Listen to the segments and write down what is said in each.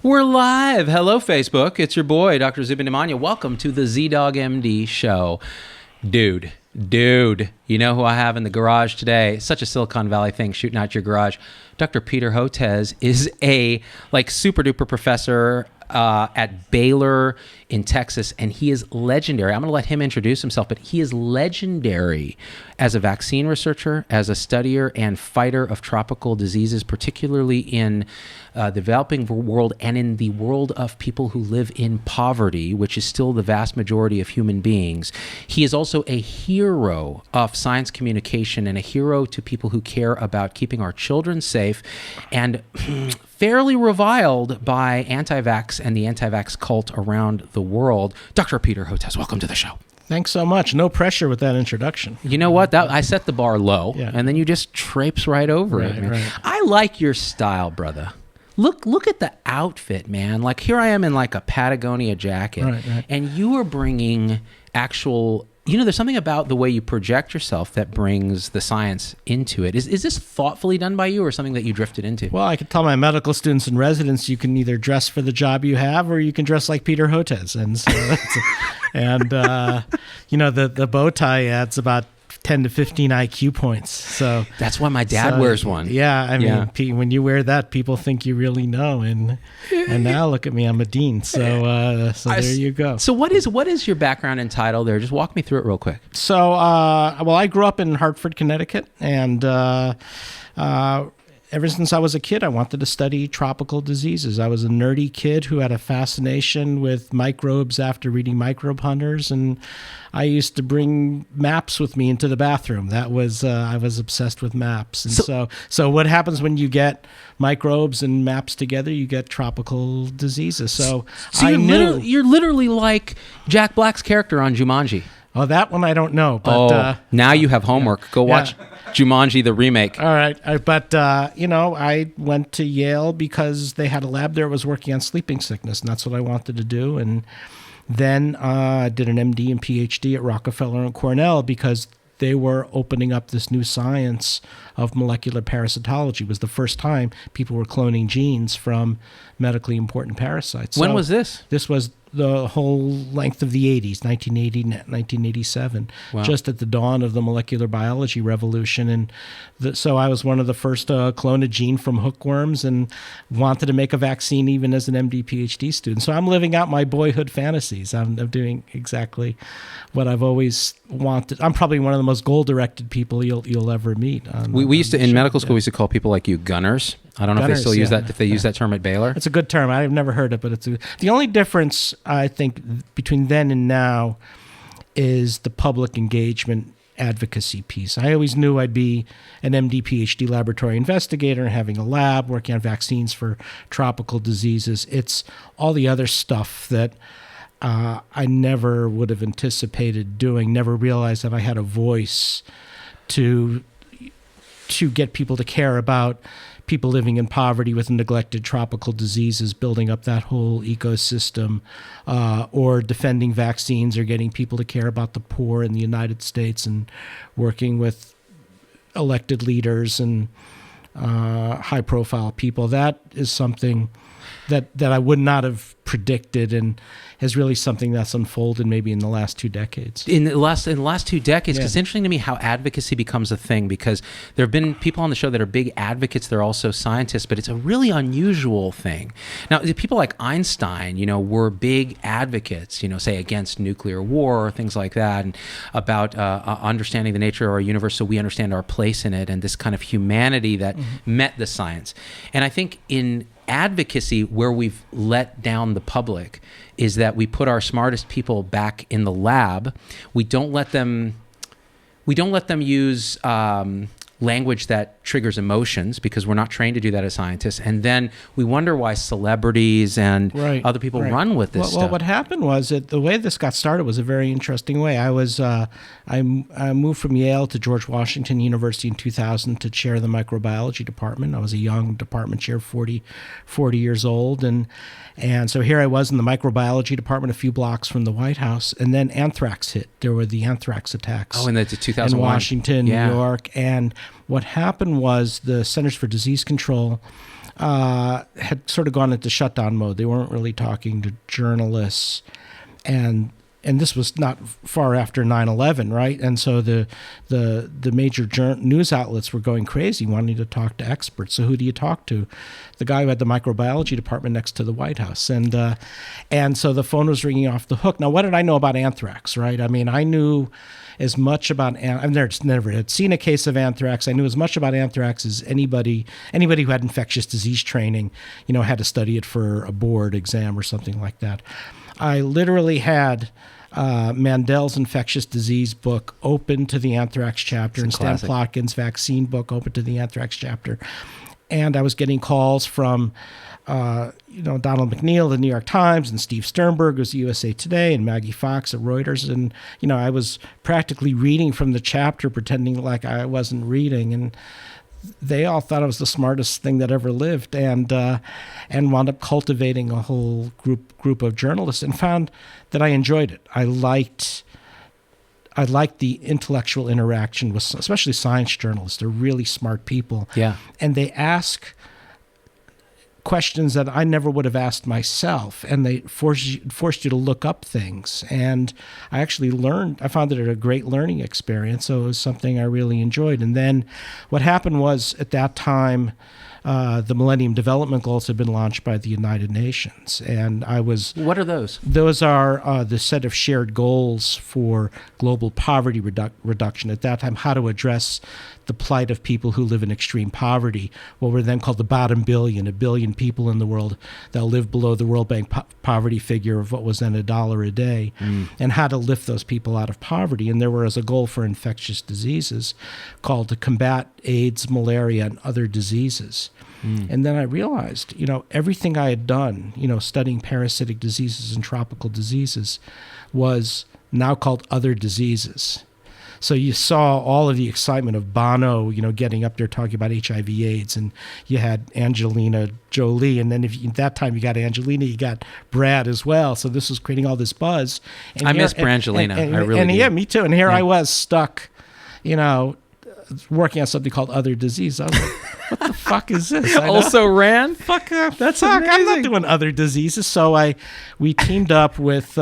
We're live. Hello, Facebook. It's your boy, Dr. Zubin Imanya. Welcome to the Z-Dog MD show. Dude, you know who I have in the garage today? Such a Silicon Valley thing, shooting out your garage. Dr. Peter Hotez is a super duper professor at Baylor in Texas, and he is legendary. I'm going to let him introduce himself, but he is legendary as a vaccine researcher, as a studier and fighter of tropical diseases, particularly in the developing world and in the world of people who live in poverty, which is still the vast majority of human beings. He is also a hero of science communication and a hero to people who care about keeping our children safe, and fairly reviled by anti-vax and the anti-vax cult around the world. Dr. Peter Hotez, welcome to the show. Thanks so much. No pressure with that introduction. You know what? I set the bar low, and then you just traipse right over it, man. Right. I like your style, brother. Look at the outfit, man. Like, here I am in like a Patagonia jacket, right. and you are bringing actual... there's something about the way you project yourself that brings the science into it. Is this thoughtfully done by you or something that you drifted into? Well, I can tell my medical students and residents you can either dress for the job you have or you can dress like Peter Hotez. And so the bow tie adds about 10 to 15 IQ points. So that's why my dad wears one. Yeah, I mean, when you wear that, people think you really know. And now look at me, I'm a dean. So there you go. So what is your background and title there? Just walk me through it real quick. So, I grew up in Hartford, Connecticut, and ever since I was a kid, I wanted to study tropical diseases. I was a nerdy kid who had a fascination with microbes after reading Microbe Hunters, and I used to bring maps with me into the bathroom. That was I was obsessed with maps. And so what happens when you get microbes and maps together? You get tropical diseases. So you're literally like Jack Black's character on Jumanji. Oh, that one I don't know. But now you have homework. Go watch Jumanji, the remake. All right. But I went to Yale because they had a lab there that was working on sleeping sickness, and that's what I wanted to do. And then I did an MD and PhD at Rockefeller and Cornell because they were opening up this new science of molecular parasitology. It was the first time people were cloning genes from medically important parasites. When was this? This was the whole length of the 80s, 1980, 1987, just at the dawn of the molecular biology revolution. And so I was one of the first to clone a gene from hookworms and wanted to make a vaccine even as an MD, PhD student. So I'm living out my boyhood fantasies. I'm doing exactly what I've always wanted. I'm probably one of the most goal-directed people you'll ever meet. We used to, in medical school, we used to call people like you gunners. I don't know if they still use that, if they use that term at Baylor. It's a good term. I've never heard it, but the only difference, I think, between then and now is the public engagement advocacy piece. I always knew I'd be an MD, PhD laboratory investigator and having a lab working on vaccines for tropical diseases. It's all the other stuff that I never would have anticipated doing, never realized that I had a voice to get people to care about people living in poverty with neglected tropical diseases, building up that whole ecosystem, or defending vaccines, or getting people to care about the poor in the United States, and working with elected leaders and high-profile people. That is something that I would not have predicted, and is really something that's unfolded maybe in the last 2 decades. In the last 2 decades, because it's interesting to me how advocacy becomes a thing, because there have been people on the show that are big advocates, they're also scientists, but it's a really unusual thing. Now, people like Einstein, were big advocates, say against nuclear war or things like that, and about understanding the nature of our universe so we understand our place in it, and this kind of humanity that met the science. And I think in advocacy, where we've let down the public, is that we put our smartest people back in the lab. We don't let them use language that triggers emotions, because we're not trained to do that as scientists. And then we wonder why celebrities and other people run with this stuff. Well, what happened was that the way this got started was a very interesting way. I moved from Yale to George Washington University in 2000 to chair the microbiology department. I was a young department chair, 40 years old. And so here I was in the microbiology department a few blocks from the White House, and then anthrax hit. There were the anthrax attacks. Oh, and that's 2001. In Washington, New York. And what happened was the Centers for Disease Control had sort of gone into shutdown mode. They weren't really talking to journalists, and this was not far after 9/11, right? And so the major news outlets were going crazy, wanting to talk to experts. So who do you talk to? The guy who had the microbiology department next to the White House, and so the phone was ringing off the hook. Now, what did I know about anthrax, right? I mean, I knew as much about. I've never had seen a case of anthrax. I knew as much about anthrax as anybody who had infectious disease training, had to study it for a board exam or something like that. I literally had Mandel's infectious disease book open to the anthrax chapter, and Stan Plotkin's vaccine book open to the anthrax chapter. And I was getting calls from, Donald McNeil, the New York Times, and Steve Sternberg, who's USA Today, and Maggie Fox at Reuters. And, I was practically reading from the chapter, pretending like I wasn't reading. And they all thought I was the smartest thing that ever lived, and wound up cultivating a whole group of journalists, and found that I enjoyed it. I liked the intellectual interaction with, especially science journalists. They're really smart people. Yeah, and they ask questions that I never would have asked myself, and they forced you to look up things. And I actually I found it a great learning experience, so it was something I really enjoyed. And then what happened was, at that time, the Millennium Development Goals had been launched by the United Nations, and I was... What are those? Those are the set of shared goals for global poverty reduction. At that time, how to address the plight of people who live in extreme poverty, what were then called the bottom billion, 1 billion people in the world that live below the World Bank poverty figure of what was then $1 a day, and how to lift those people out of poverty. And there was a goal for infectious diseases called to combat AIDS, malaria, and other diseases. And then I realized, everything I had done, studying parasitic diseases and tropical diseases, was now called other diseases. So you saw all of the excitement of Bono, getting up there talking about HIV/AIDS, and you had Angelina Jolie, and then at that time you got Angelina, you got Brad as well. So this was creating all this buzz. And I miss Brangelina. I really do. Yeah, me too. And here I was stuck, working on something called other disease. I was like, what the fuck is this? Also ran? Fuck. That's amazing. I'm not doing other diseases. So we teamed up with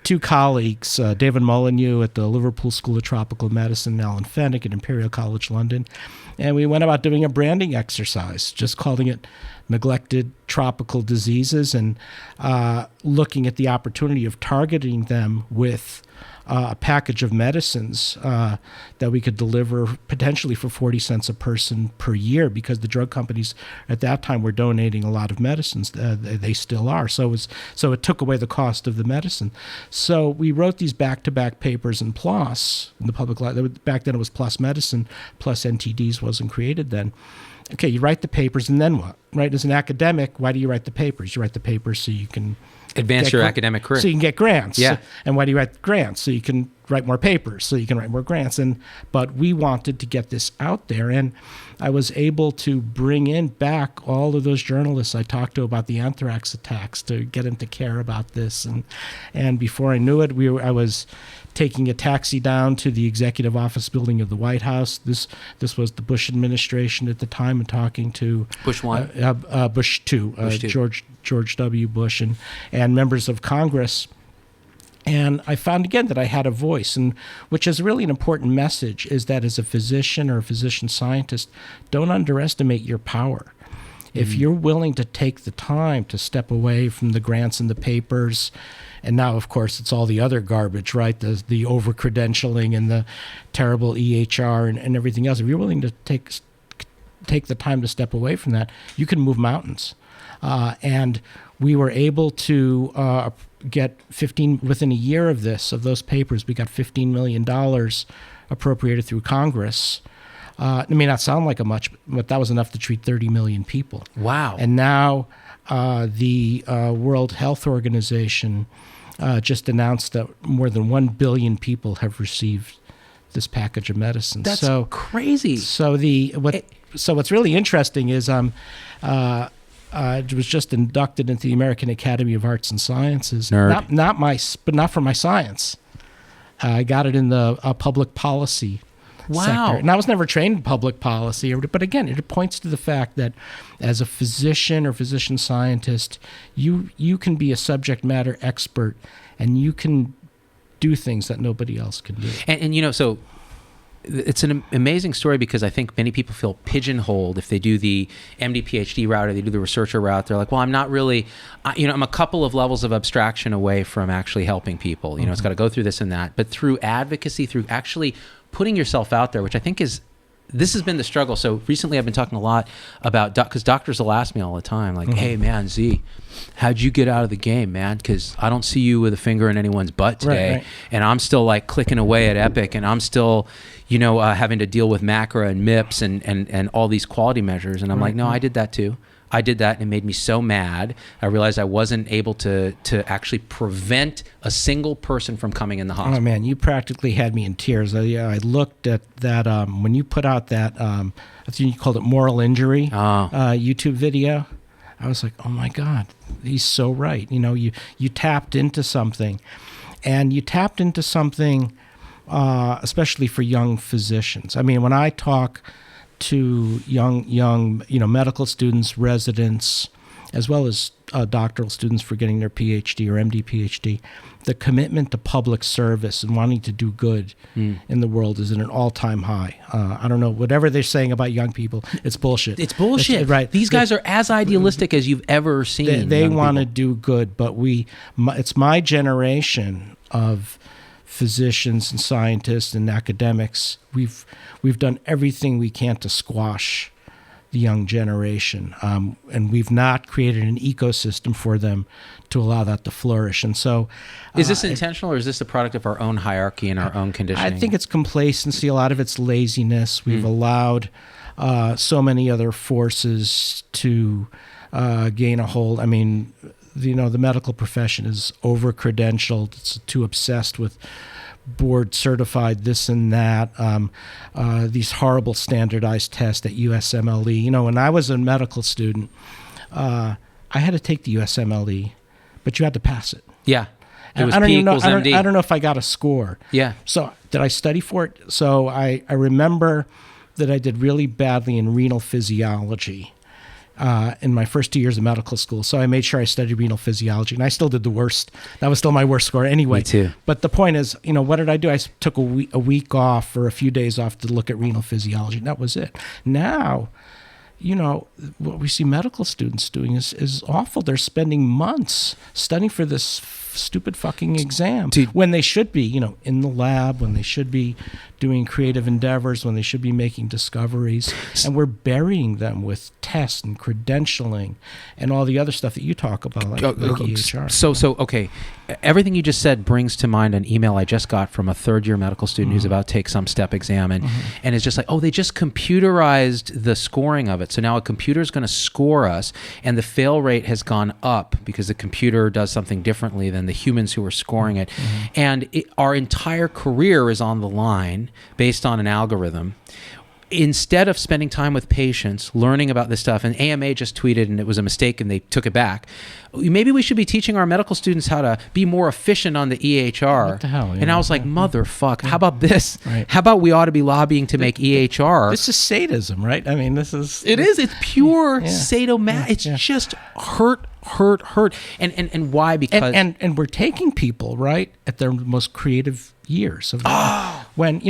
two colleagues, David Molyneux at the Liverpool School of Tropical Medicine, Alan Fennick at Imperial College London, and we went about doing a branding exercise, just calling it Neglected Tropical Diseases, and looking at the opportunity of targeting them with a package of medicines that we could deliver potentially for 40 cents a person per year, because the drug companies at that time were donating a lot of medicines. They still are. So it took away the cost of the medicine. So we wrote these back-to-back papers in PLOS, in the public library. Back then it was PLOS Medicine, plus NTDs wasn't created then. Okay, you write the papers, and then what? Right? As an academic, why do you write the papers? You write the papers so you can advance your academic career. So you can get grants. Yeah. And why do you write grants? So you can write more papers, so you can write more grants. But we wanted to get this out there, and I was able to bring in back all of those journalists I talked to about the anthrax attacks to get them to care about this. And before I knew it, I was taking a taxi down to the executive office building of the White House. This was the Bush administration at the time, and talking to Bush 1, Bush 2, George W. Bush, and members of Congress. And I found again that I had a voice, and which is really an important message, is that as a physician or a physician scientist, don't underestimate your power. If you're willing to take the time to step away from the grants and the papers, and now, of course, it's all the other garbage, right? The over-credentialing and the terrible EHR and everything else. If you're willing to take the time to step away from that, you can move mountains. And we were able to get within a year of those papers, we got $15 million appropriated through Congress. It may not sound like much, but that was enough to treat 30 million people. Wow. And now the World Health Organization just announced that more than 1 billion people have received this package of medicine. That's crazy. So what's really interesting is I was just inducted into the American Academy of Arts and Sciences. Nerd. Not for my science. I got it in the public policy Wow. sector. And I was never trained in public policy, but again, it points to the fact that as a physician or physician scientist, you can be a subject matter expert and you can do things that nobody else can do. And so it's an amazing story because I think many people feel pigeonholed if they do the MD PhD route or they do the researcher route. They're like, well, I'm not really, I'm a couple of levels of abstraction away from actually helping people. It's got to go through this and that. But through advocacy, through actually putting yourself out there, which I think this has been the struggle. So recently I've been talking a lot about, because doctors will ask me all the time, like, hey, man, Z, how'd you get out of the game, man? Because I don't see you with a finger in anyone's butt today. Right. And I'm still like clicking away at Epic and I'm still, having to deal with MACRA and MIPS and all these quality measures. And I'm like, no, I did that too. I did that and it made me so mad. I realized I wasn't able to actually prevent a single person from coming in the hospital. Oh man, you practically had me in tears. I looked at that when you put out that, I think you called it moral injury YouTube video. I was like, oh my God, he's so right. You tapped into something, and you tapped into something, especially for young physicians. I mean, when I talk to young medical students, residents, as well as doctoral students for getting their PhD or MD PhD, the commitment to public service and wanting to do good in the world is at an all-time high. I don't know, whatever they're saying about young people, it's bullshit. It's bullshit. Right. These guys are as idealistic as you've ever seen. They want to do good, but it's my generation of physicians and scientists and academics. We've done everything we can to squash the young generation, and we've not created an ecosystem for them to allow that to flourish. And so, is this intentional, or is this a product of our own hierarchy and our own conditioning? I think it's complacency. A lot of it's laziness. We've allowed so many other forces to gain a hold. I mean, the medical profession is over-credentialed. It's too obsessed with board certified this and that, these horrible standardized tests at USMLE. When I was a medical student, I had to take the USMLE, but you had to pass it. Yeah. It was I don't P even know. equals MD. I don't know if I got a score. Yeah. So did I study for it? So I remember that I did really badly in renal physiology in my first 2 years of medical school. So I made sure I studied renal physiology, and I still did the worst. That was still my worst score anyway. Me too. But the point is, what did I do? I took a week off or a few days off to look at renal physiology, and that was it. Now, what we see medical students doing is awful. They're spending months studying for this stupid fucking exam when they should be, in the lab, when they should be doing creative endeavors, when they should be making discoveries. And we're burying them with tests and credentialing and all the other stuff that you talk about, like EHR. So, okay. Everything you just said brings to mind an email I just got from a third-year medical student who's about to take some step exam, and it's just like, they just computerized the scoring of it. So now a computer is going to score us, and the fail rate has gone up because the computer does something differently than the humans who are scoring it. And our entire career is on the line based on an algorithm. Instead of spending time with patients, learning about this stuff, and AMA just tweeted and it was a mistake and they took it back. Maybe we should be teaching our medical students how to be more efficient on the EHR. What the hell? And I was like, motherfuck, how about this? Right. How about we ought to be lobbying to make EHR? This is sadism, right? I mean, this is... It is. It's pure sadomas. It's just hurt. And why? Because... And we're taking people, right, at their most creative years of life. When,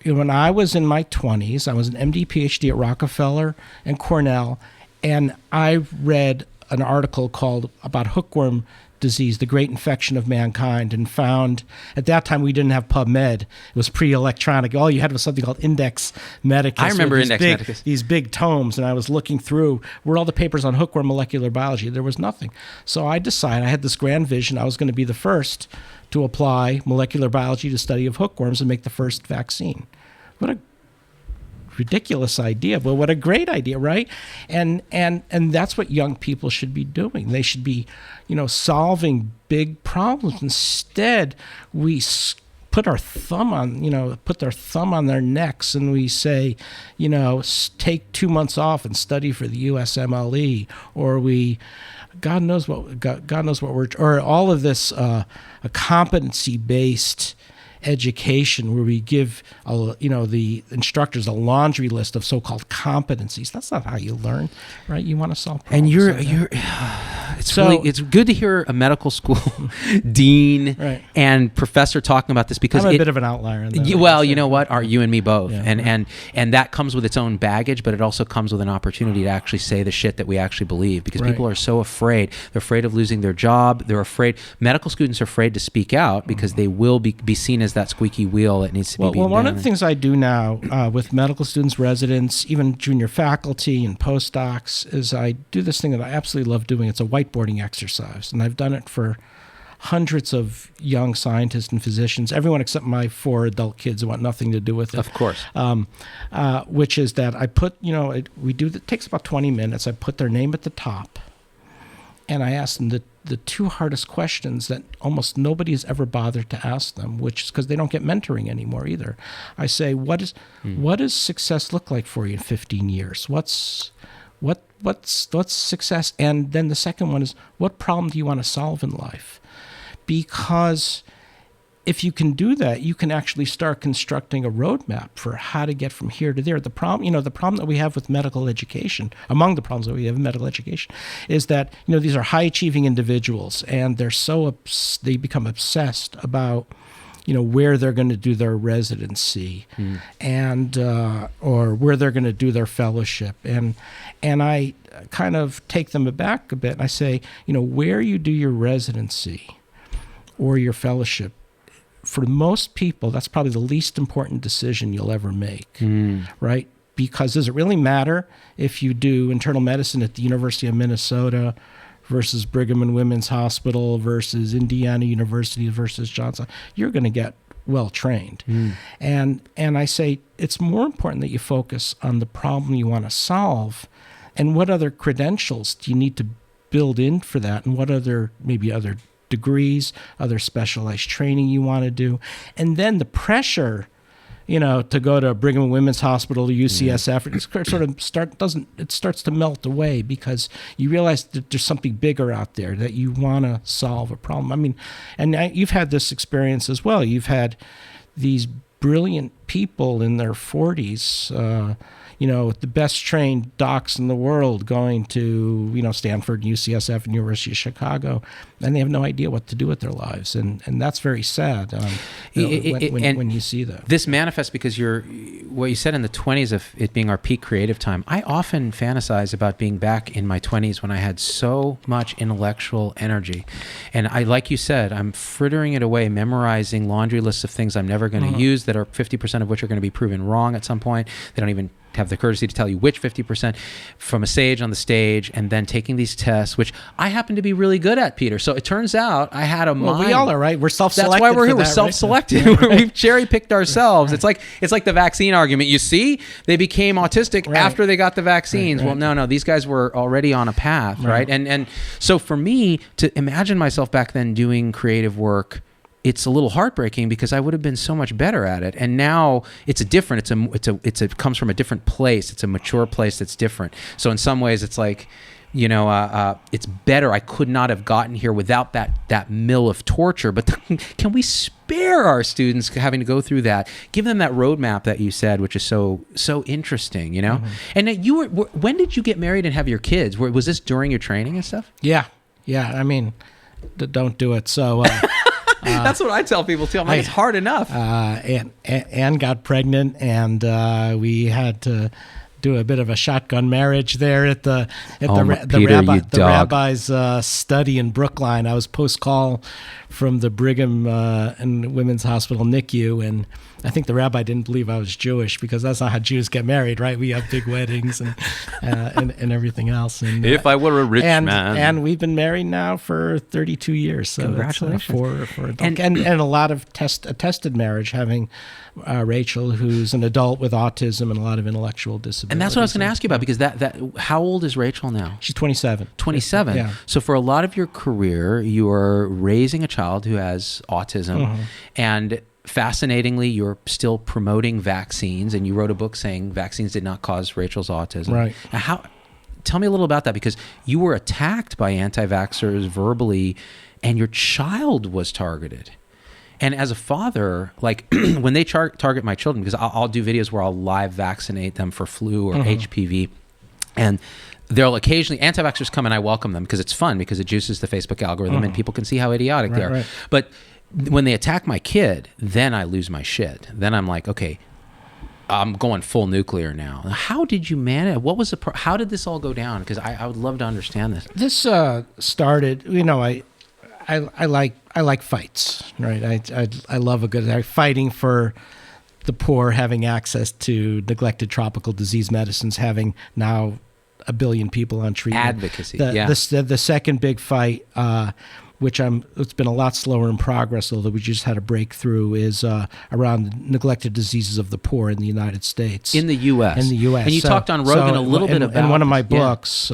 when I was in my 20s, I was an MD PhD at Rockefeller and Cornell, and I read an article called about hookworm disease, the great infection of mankind, and found at that time we didn't have PubMed. It was pre-electronic. All you had was something called Index Medicus. I remember Index Medicus. These big tomes, and I was looking through where all the papers on hookworm molecular biology. There was nothing. So I decided, I had this grand vision, I was going to be the first to apply molecular biology to study of hookworms and make the first vaccine. What a ridiculous idea, but what a great idea, right? And that's what young people should be doing. They should be, solving big problems. Instead, we put our thumb on their necks and we say, take 2 months off and study for the USMLE, or God knows what we're, or all of this a competency-based education where we give the instructors a laundry list of so-called competencies. That's not how you learn, right? You want to solve problems. And it's good to hear a medical school dean and professor talking about this, because I'm a bit of an outlier in that. Well, you know what? Are you and me both? Yeah, and that comes with its own baggage, but it also comes with an opportunity to actually say the shit that we actually believe, because people are so afraid. They're afraid of losing their job. They're afraid. Medical students are afraid to speak out because they will be seen as that squeaky wheel that needs to be beaten down. One of the things I do now with medical students, residents, even junior faculty and postdocs, is I do this thing that I absolutely love doing. It's a whiteboarding exercise, and I've done it for hundreds of young scientists and physicians, everyone except my 4 adult kids who want nothing to do with it. Of course. Which is that I put, it takes about 20 minutes. I put their name at the top, and I ask them the 2 hardest questions that almost nobody has ever bothered to ask them, which is because they don't get mentoring anymore either. I say, what does success look like for you in 15 years? What's success? And then the second one is, what problem do you want to solve in life? Because if you can do that, you can actually start constructing a roadmap for how to get from here to there. The problem that we have with medical education, among the problems that we have in medical education, is that these are high achieving individuals, and they become obsessed about where they're going to do their residency and or where they're going to do their fellowship, and I kind of take them aback a bit, and I say, where you do your residency or your fellowship, for most people, that's probably the least important decision you'll ever make, right? Because does it really matter if you do internal medicine at the University of Minnesota versus Brigham and Women's Hospital versus Indiana University versus Johnson? You're going to get well trained. And I say it's more important that you focus on the problem you want to solve, and what other credentials do you need to build in for that, and what other degrees, other specialized training you want to do. And then the pressure, to go to Brigham and Women's Hospital, to UCSF, it starts to melt away, because you realize that there's something bigger out there, that you want to solve a problem. I mean, and you've had this experience as well. You've had these brilliant people in their 40s, the best trained docs in the world, going to, Stanford, UCSF, and University of Chicago, and they have no idea what to do with their lives. And that's very sad when you see that. This manifests because what you said in the 20s of it being our peak creative time. I often fantasize about being back in my 20s when I had so much intellectual energy. And like you said, I'm frittering it away, memorizing laundry lists of things I'm never going to use, that are 50% of which are going to be proven wrong at some point. They don't even have the courtesy to tell you which 50%, from a sage on the stage, and then taking these tests, which I happen to be really good at, Peter. So it turns out I had a mind. We all are, right? We're self-selected. That's why we're here. We're self-selected. Right? We've cherry-picked ourselves. Right. It's like the vaccine argument. You see, they became autistic after they got the vaccines. Right. Well, no, these guys were already on a path, right? And so for me to imagine myself back then doing creative work, it's a little heartbreaking, because I would have been so much better at it. And now it comes from a different place. It's a mature place that's different. So in some ways it's like, it's better. I could not have gotten here without that mill of torture. But can we spare our students having to go through that? Give them that roadmap that you said, which is so interesting, And when did you get married and have your kids? Was this during your training and stuff? Yeah. I mean, don't do it. So... that's what I tell people too. I'm like, it's hard enough. Anne got pregnant, and we had to do a bit of a shotgun marriage there at the rabbi's study in Brookline. I was post-call from the Brigham and Women's Hospital NICU, and I think the rabbi didn't believe I was Jewish, because that's not how Jews get married, right? We have big weddings and everything else. And, if I were a rich man. And we've been married now for 32 years. So congratulations. And a lot of attested marriage, having Rachel, who's an adult with autism and a lot of intellectual disabilities. And that's what I was going to ask you about, because that how old is Rachel now? She's 27. 27. Yeah. So for a lot of your career, you are raising a child who has autism, and fascinatingly, you're still promoting vaccines, and you wrote a book saying vaccines did not cause Rachel's autism. Right. Now, tell me a little about that, because you were attacked by anti-vaxxers verbally, and your child was targeted. And as a father, like when they target my children, because I'll do videos where I'll live vaccinate them for flu or HPV, and they'll occasionally, anti-vaxxers come and I welcome them because it's fun, because it juices the Facebook algorithm and people can see how idiotic they are. Right. But when they attack my kid, then I lose my shit. Then I'm like, okay, I'm going full nuclear now. How did you manage? What was how did this all go down? Because I would love to understand this. This started, I like fights, right? I love a good fighting for the poor, having access to neglected tropical disease medicines, having now 1 billion people on treatment. Advocacy, The second big fight, which it's been a lot slower in progress, although we just had a breakthrough, is around neglected diseases of the poor in the United States. In the U.S. In the U.S. And you talked on Rogan a little bit about in one of my this. books,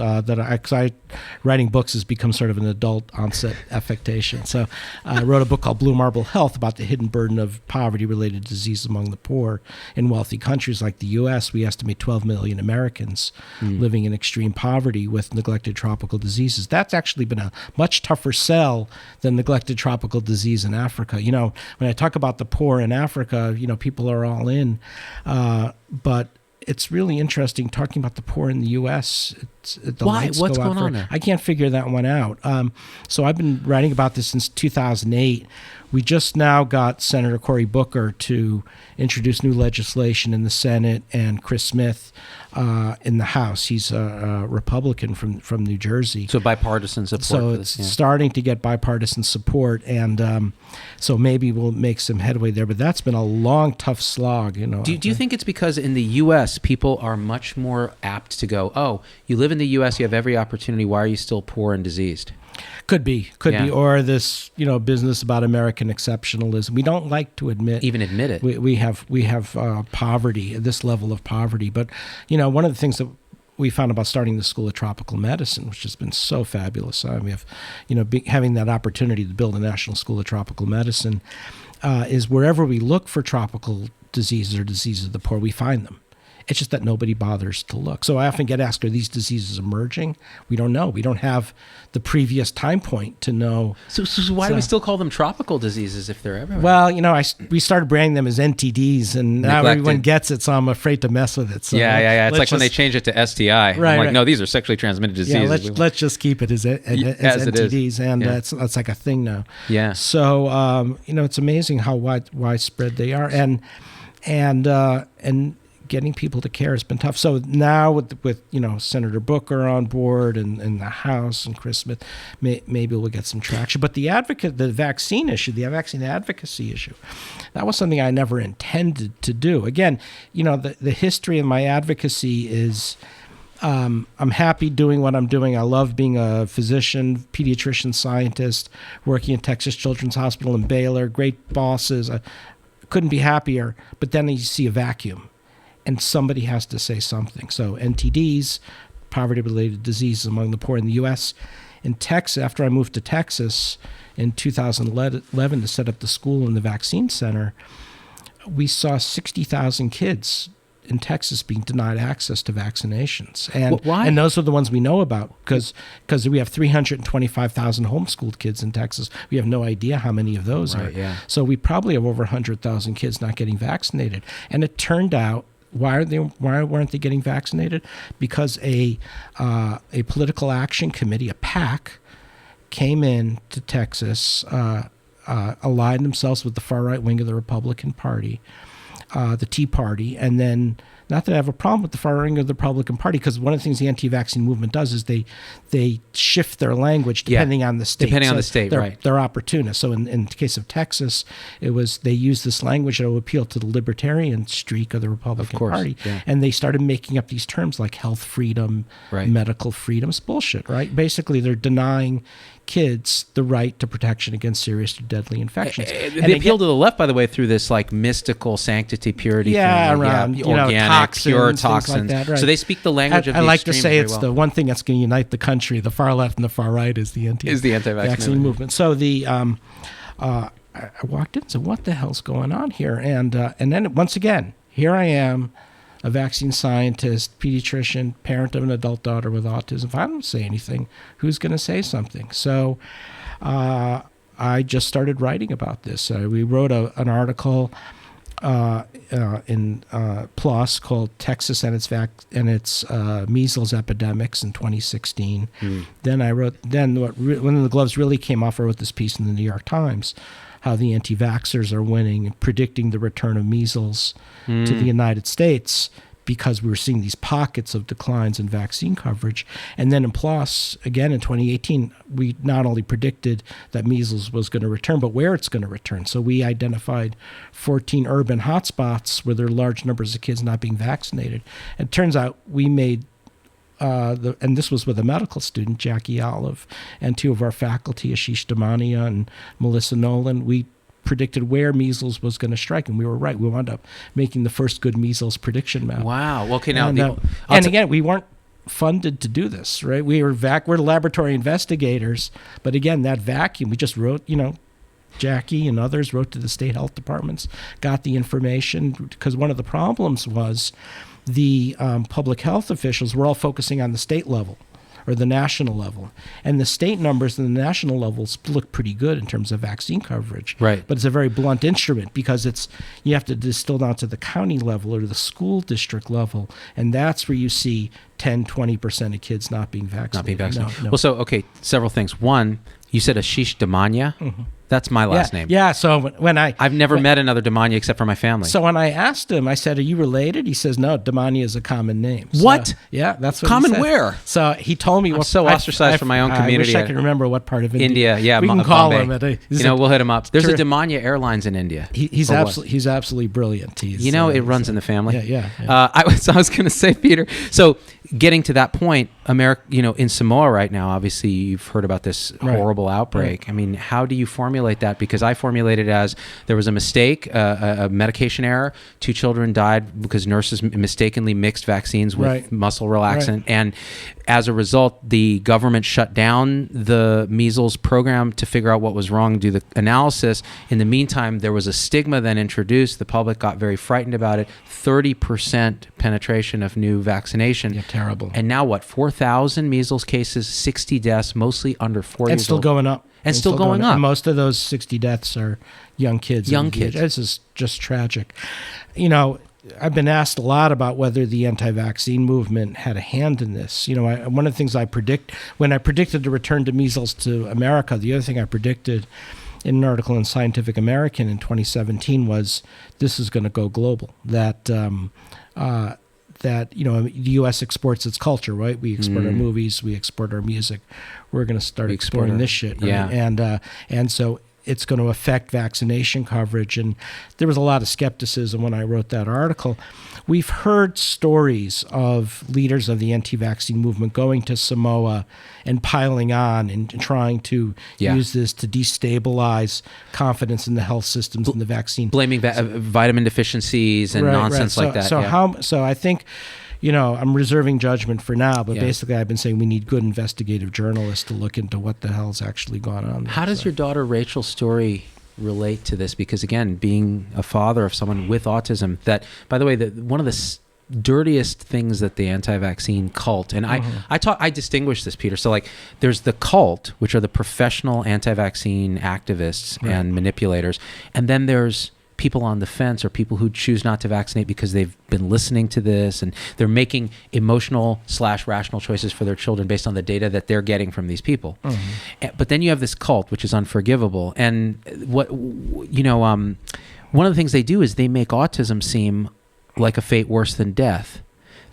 writing books has become sort of an adult onset affectation. So I wrote a book called Blue Marble Health about the hidden burden of poverty-related disease among the poor in wealthy countries like the U.S. We estimate 12 million Americans living in extreme poverty with neglected tropical diseases. That's actually been a much tougher sell than neglected tropical disease in Africa. When I talk about the poor in Africa, people are all in, but it's really interesting talking about the poor in the U.S. Why? What's going on there? I can't figure that one out. So I've been writing about this since 2008. We just now got Senator Cory Booker to introduce new legislation in the Senate, and Chris Smith in the House. He's a Republican from New Jersey. So bipartisan support. So it's starting to get bipartisan support, and so maybe we'll make some headway there. But that's been a long, tough slog. Do you think it's because in the U.S. people are much more apt to go, oh, you live in the U.S., you have every opportunity, why are you still poor and diseased? Could be, or this business about American exceptionalism. We don't like to admit it. We have poverty, this level of poverty. But one of the things that we found about starting the School of Tropical Medicine, which has been so fabulous, we have, having that opportunity to build a national School of Tropical Medicine, is wherever we look for tropical diseases or diseases of the poor, we find them. It's just that nobody bothers to look. So I often get asked, are these diseases emerging? We don't know. We don't have the previous time point to know. So why do we still call them tropical diseases if they're everywhere? Well, we started branding them as NTDs, and now everyone gets it, so I'm afraid to mess with it. So yeah. It's like when they change it to STI. Right, I'm like, no, these are sexually transmitted diseases. Yeah, let's just keep it as NTDs, and it's like a thing now. Yeah. So, it's amazing how widespread they are, and getting people to care has been tough. So now with Senator Booker on board and the House and Chris Smith, maybe we'll get some traction. But the vaccine issue, the vaccine advocacy issue, that was something I never intended to do. Again, the history of my advocacy is I'm happy doing what I'm doing. I love being a physician, pediatrician, scientist, working at Texas Children's Hospital in Baylor, great bosses. I couldn't be happier. But then you see a vacuum. And somebody has to say something. So NTDs, poverty-related diseases among the poor in the U.S. In Texas, after I moved to Texas in 2011 to set up the school and the vaccine center, we saw 60,000 kids in Texas being denied access to vaccinations. And why? And those are the ones we know about because we have 325,000 homeschooled kids in Texas. We have no idea how many of those are. Yeah. So we probably have over 100,000 kids not getting vaccinated. And it turned out, why weren't they getting vaccinated? Because a political action committee, a PAC, came in to Texas, aligned themselves with the far right wing of the Republican Party, the Tea Party, and then, not that I have a problem with the far wing of the Republican Party, because one of the things the anti-vaccine movement does is they shift their language depending on the state. Depending on the state, right. They're opportunists. So in the case of Texas, they used this language that will appeal to the libertarian streak of the Republican Party. Yeah. And they started making up these terms like health freedom, medical freedom. It's bullshit, right? Basically, they're denying kids the right to protection against serious or deadly infections. They appeal to the left, by the way, through this like mystical sanctity, purity thing. Around organic, toxins, pure things toxins. like that, right. So they speak the language of the I like to extreme say very it's well. the one thing that's going to unite the country. The far left and the far right is the anti-vaccine movement. So I walked in and said, what the hell's going on here? And then once again, here I am, a vaccine scientist, pediatrician, parent of an adult daughter with autism. If I don't say anything, who's going to say something? So I just started writing about this. We wrote an article in PLOS called Texas and its measles epidemics in 2016. Then when the gloves really came off, I wrote this piece in the New York Times, how the anti-vaxxers are winning and predicting the return of measles to the United States, because we were seeing these pockets of declines in vaccine coverage. And then in PLOS, again in 2018, we not only predicted that measles was going to return, but where it's going to return. So we identified 14 urban hotspots where there are large numbers of kids not being vaccinated. And it turns out we made, and this was with a medical student, Jackie Olive, and two of our faculty, Ashish Damania and Melissa Nolan. We predicted where measles was going to strike, and we were right. We wound up making the first good measles prediction map. Wow. Well, okay, now and again, we weren't funded to do this, right? We're laboratory investigators, but again, that vacuum, we just wrote, Jackie and others wrote to the state health departments, got the information, because one of the problems was the public health officials were all focusing on the state level or the national level. And the state numbers and the national levels look pretty good in terms of vaccine coverage. Right. But it's a very blunt instrument, because you have to distill down to the county level or the school district level. And that's where you see 10-20% of kids not being vaccinated. No. Well, so, okay, several things. One, you said Ashish Damania. Mm-hmm. That's my last name. Yeah, so I've never met another Damania except for my family. So when I asked him, I said, "Are you related?" He says, "No, Damania is a common name." So, what? Yeah, that's what common he said. Where? So he told me I'm so ostracized from my own community. I wish I could remember what part of India. Yeah, we can call him. We'll hit him up. There's a Damania Airlines in India. He's absolutely brilliant. It runs in the family. Yeah. I was going to say, Peter. So getting to that point, America, in Samoa right now, obviously you've heard about this horrible outbreak. Right. I mean, how do you formulate that? Because I formulated it as there was a mistake, a medication error. 2 children died because nurses mistakenly mixed vaccines with muscle relaxant. And as a result, the government shut down the measles program to figure out what was wrong, do the analysis. In the meantime, there was a stigma then introduced. The public got very frightened about it. 30% penetration of new vaccination. Yeah, terrible. And now what? 4,000 measles cases, 60 deaths, mostly under 4 years old. And still going up. And still going up. And most of those 60 deaths are young kids. This is just tragic. I've been asked a lot about whether the anti-vaccine movement had a hand in this. One of the things when I predicted the return to measles to America, the other thing I predicted in an article in Scientific American in 2017 was this is going to go global. That the U.S. exports its culture, right? We export our movies, we export our music. We're going to start exporting this shit, right? Yeah. And so it's going to affect vaccination coverage. And there was a lot of skepticism when I wrote that article. We've heard stories of leaders of the anti-vaccine movement going to Samoa and piling on and trying to use this to destabilize confidence in the health systems and the vaccine. Blaming vitamin deficiencies and nonsense like that. So I think, I'm reserving judgment for now, but basically I've been saying we need good investigative journalists to look into what the hell's actually going on there. How does your daughter Rachel's story relate to this? Because again, being a father of someone with autism, that, by the way, one of the dirtiest things that the anti-vaccine cult, and I distinguish this, Peter. So there's the cult, which are the professional anti-vaccine activists and manipulators, and then there's people on the fence or people who choose not to vaccinate because they've been listening to this and they're making emotional/rational choices for their children based on the data that they're getting from these people. But then you have this cult, which is unforgivable. And one of the things they do is they make autism seem like a fate worse than death.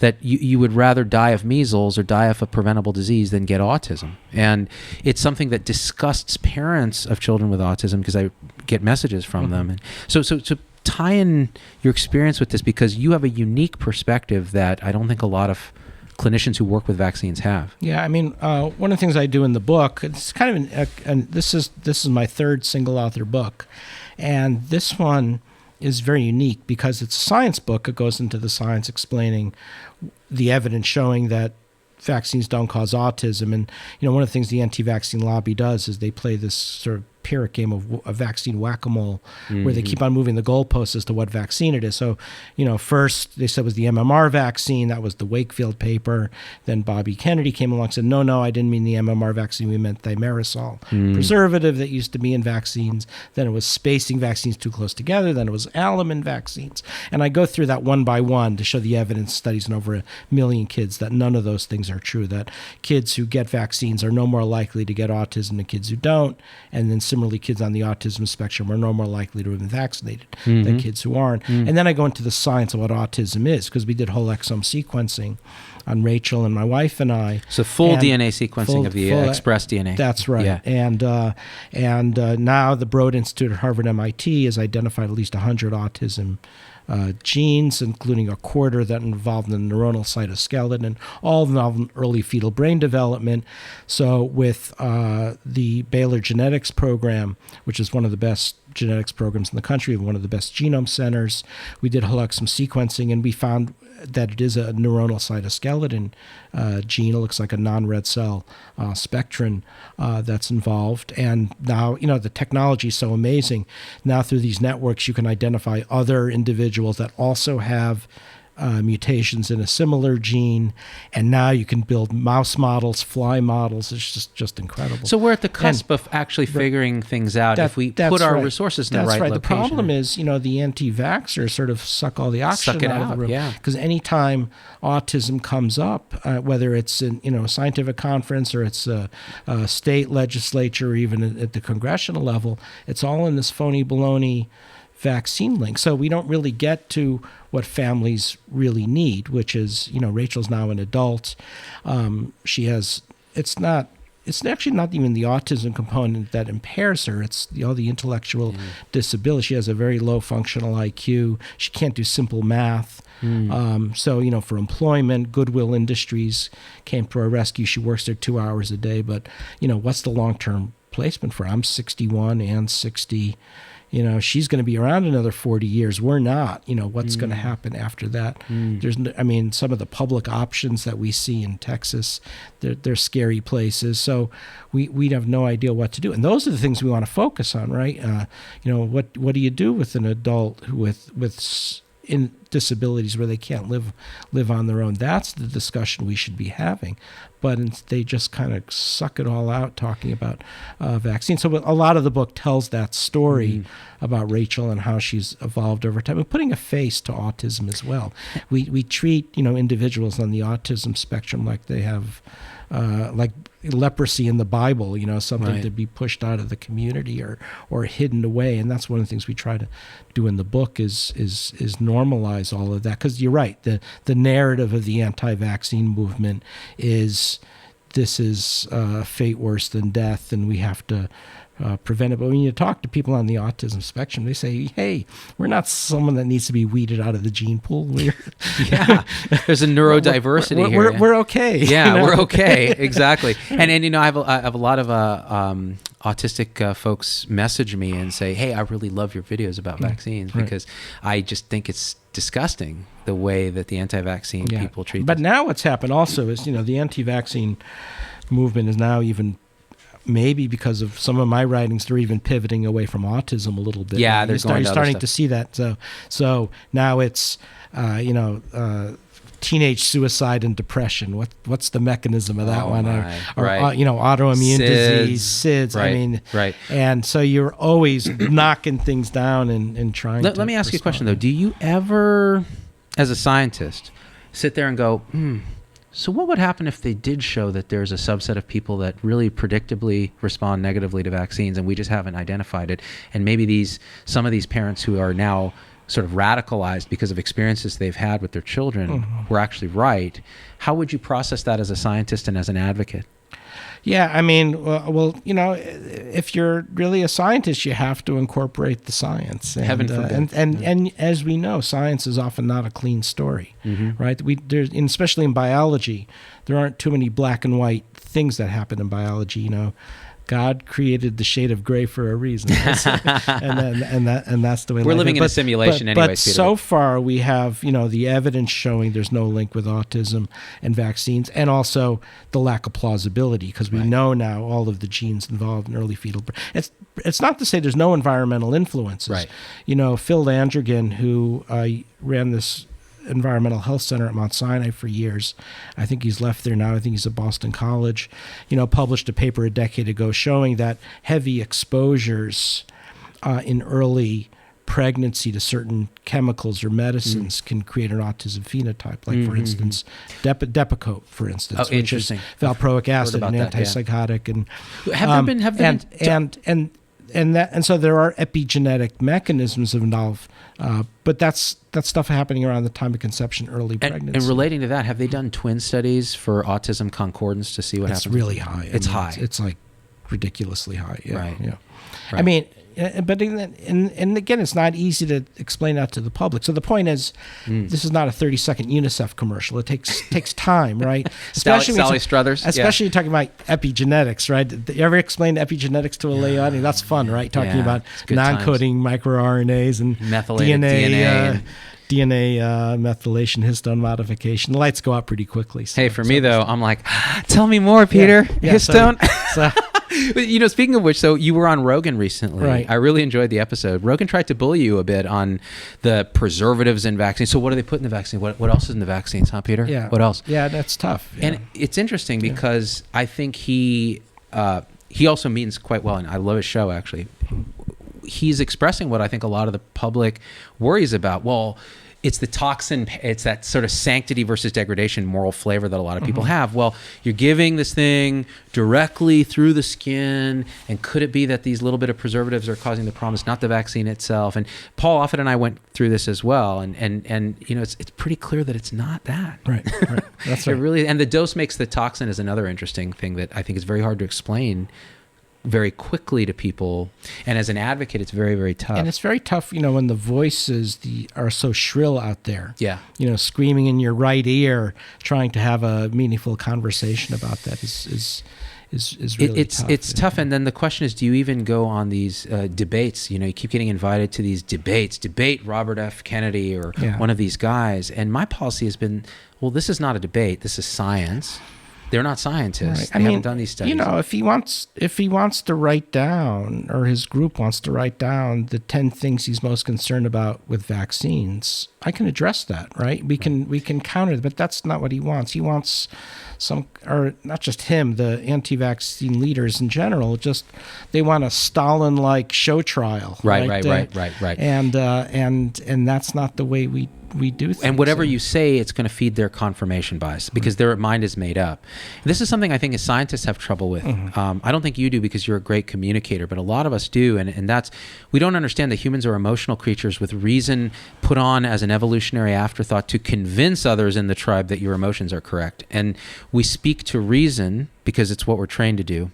That you would rather die of measles or die of a preventable disease than get autism. And it's something that disgusts parents of children with autism, because I get messages from them. And so tie in your experience with this, because you have a unique perspective that I don't think a lot of clinicians who work with vaccines have. Yeah, I mean, one of the things I do in the book, it's kind of this is my third single author book, and this one is very unique because it's a science book. It goes into the science explaining the evidence showing that vaccines don't cause autism. And, one of the things the anti-vaccine lobby does is they play this sort of pyrrhic game of a vaccine whack-a-mole, where they keep on moving the goalposts as to what vaccine it is. So, first they said it was the MMR vaccine. That was the Wakefield paper. Then Bobby Kennedy came along and said, no, I didn't mean the MMR vaccine. We meant thimerosal preservative that used to be in vaccines. Then it was spacing vaccines too close together. Then it was alum vaccines. And I go through that one by one to show the evidence studies in over 1 million kids that none of those things are true, that kids who get vaccines are no more likely to get autism than kids who don't. And then similarly, kids on the autism spectrum are no more likely to have been vaccinated than kids who aren't. And then I go into the science of what autism is, because we did whole exome sequencing on Rachel and my wife and I. So full DNA sequencing of the express DNA. That's right. Yeah. And now the Broad Institute at Harvard MIT has identified at least 100 autism genes, including a quarter that involved the neuronal cytoskeleton, and all involved in early fetal brain development. So with the Baylor Genetics program, which is one of the best genetics programs in the country, one of the best genome centers, we did whole exome sequencing, and we found that it is a neuronal cytoskeleton gene. It looks like a non-red cell spectrin that's involved. And now, the technology is so amazing. Now through these networks, you can identify other individuals that also have mutations in a similar gene, and now you can build mouse models, fly models. It's just incredible. So we're at the cusp of actually figuring things out if we put our resources in the right location. The problem is, the anti-vaxxers sort of suck all the oxygen out of the room. Because anytime autism comes up, whether it's in a scientific conference or it's a state legislature or even at the congressional level, it's all in this phony baloney vaccine link. So we don't really get to what families really need, which is, Rachel's now an adult. She has, it's actually not even the autism component that impairs her. It's all the intellectual disability. She has a very low functional IQ. She can't do simple math. So, for employment, Goodwill Industries came to our rescue. She works there 2 hours a day. But, what's the long-term placement for her? I'm 61 and 60. She's going to be around another 40 years. We're not. What's going to happen after that? There's, some of the public options that we see in Texas, they're scary places. So we have no idea what to do. And those are the things we want to focus on, right? What do you do with an adult with disabilities where they can't live on their own? That's the discussion we should be having. But they just kind of suck it all out talking about vaccines. So a lot of the book tells that story about Rachel and how she's evolved over time, and putting a face to autism as well. We treat individuals on the autism spectrum like they have like leprosy in the Bible, something to be pushed out of the community or hidden away. And that's one of the things we try to do in the book is normalize all of that. Because you're right, the narrative of the anti-vaccine movement is this is fate worse than death, and we have to prevent it. But when you talk to people on the autism spectrum, they say, hey, we're not someone that needs to be weeded out of the gene pool. There's a neurodiversity here. We're okay. Yeah, we're okay. Exactly. And I have a lot of autistic folks message me and say, hey, I really love your videos about vaccines because I just think it's disgusting the way that the anti-vaccine people treat But this. now what's happened also is, the anti-vaccine movement is now even, maybe because of some of my writings, they're even pivoting away from autism a little bit. Yeah, they're starting to see that. So now it's, teenage suicide and depression. What's the mechanism of that one? Autoimmune disease, SIDS. Right. And so you're always knocking things down and trying to Let me ask you a question, though. Do you ever, as a scientist, sit there and go, so what would happen if they did show that there's a subset of people that really predictably respond negatively to vaccines and we just haven't identified it? And maybe some of these parents who are now sort of radicalized because of experiences they've had with their children were actually right. How would you process that as a scientist and as an advocate? Yeah, if you're really a scientist, you have to incorporate the science. And, Heaven forbid. And as we know, science is often not a clean story, right? Especially in biology, there aren't too many black and white things that happen in biology. God created the shade of gray for a reason, and that's the way we're living in a simulation anyway. But so far, we have the evidence showing there's no link with autism and vaccines, and also the lack of plausibility, because we know now all of the genes involved in early fetal. It's not to say there's no environmental influences. Right. Phil Landrigan, who ran this environmental health center at Mount Sinai for years. I think he's left there now. I think he's at Boston College. Published a paper a decade ago showing that heavy exposures in early pregnancy to certain chemicals or medicines can create an autism phenotype. Like, for instance, Depakote, for instance, which is valproic acid, an antipsychotic, and so there are epigenetic mechanisms involved. But that's stuff happening around the time of conception, early pregnancy. And relating to that, have they done twin studies for autism concordance to see what happens? It's really high. It's high. It's like ridiculously high. Yeah, right. Yeah. Right. I mean, but and again, it's not easy to explain that to the public. So the point is, this is not a 30-second UNICEF commercial. It takes time, right? Especially Sally Struthers. Especially talking about epigenetics, right? You ever explain epigenetics to a lay audience? That's fun, right? Talking about non-coding microRNAs and methylated DNA methylation, histone modification. The lights go out pretty quickly. So, for me, though, I'm like, tell me more, Peter. Yeah, histone. So speaking of which, so you were on Rogan recently. Right. I really enjoyed the episode. Rogan tried to bully you a bit on the preservatives in vaccines. So what do they put in the vaccine? What else is in the vaccines, huh, Peter? Yeah. What else? Yeah, that's tough. Yeah. And it's interesting because I think he also means quite well, and I love his show, actually. He's expressing what I think a lot of the public worries about. Well, it's the toxin, it's that sort of sanctity versus degradation moral flavor that a lot of people have. Well, you're giving this thing directly through the skin, and could it be that these little bit of preservatives are causing the problems, not the vaccine itself? And Paul Offit and I went through this as well, and it's pretty clear that it's not that. Right. That's right. It really, and the dose makes the toxin is another interesting thing that I think is very hard to explain very quickly to people, and as an advocate, it's very, very tough. And it's very tough, when the voices are so shrill out there. Yeah. Screaming in your right ear, trying to have a meaningful conversation about that is really tough. It's tough. And then the question is, do you even go on these debates? You keep getting invited to these debates. Debate Robert F. Kennedy or one of these guys. And my policy has been, well, this is not a debate. This is science. They're not scientists. Right. They haven't done these studies. If he wants to write down, or his group wants to write down the 10 things he's most concerned about with vaccines, I can address that, right? We can counter it, but that's not what he wants. He wants or not just him, the anti-vaccine leaders in general, they want a Stalin-like show trial. Right. And that's not the way we do things. And whatever you say, it's going to feed their confirmation bias because their mind is made up. This is something I think as scientists have trouble with. I don't think you do because you're a great communicator, but a lot of us do. And that's, we don't understand that humans are emotional creatures with reason put on as an evolutionary afterthought to convince others in the tribe that your emotions are correct. And we speak to reason because it's what we're trained to do.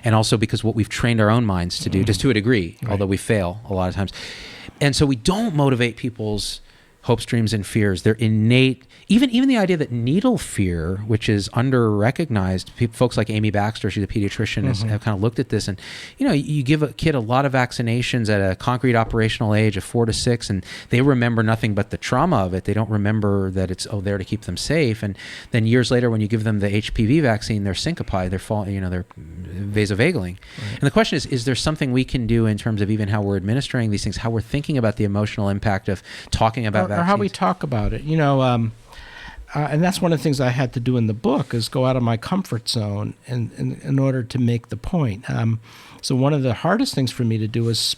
And also because what we've trained our own minds to do, just to a degree, although we fail a lot of times. And so we don't motivate people's hopes, dreams, and fears. They're innate. Even the idea that needle fear, which is under-recognized, folks like Amy Baxter, she's a pediatrician, have kind of looked at this. And, you give a kid a lot of vaccinations at a concrete operational age of 4 to 6, and they remember nothing but the trauma of it. They don't remember that it's there to keep them safe. And then years later, when you give them the HPV vaccine, they're syncopi, they're vasovagaling. Right. And the question is there something we can do in terms of even how we're administering these things, how we're thinking about the emotional impact of talking about vaccines? Or how we talk about it, and that's one of the things I had to do in the book is go out of my comfort zone in order to make the point. So one of the hardest things for me to do is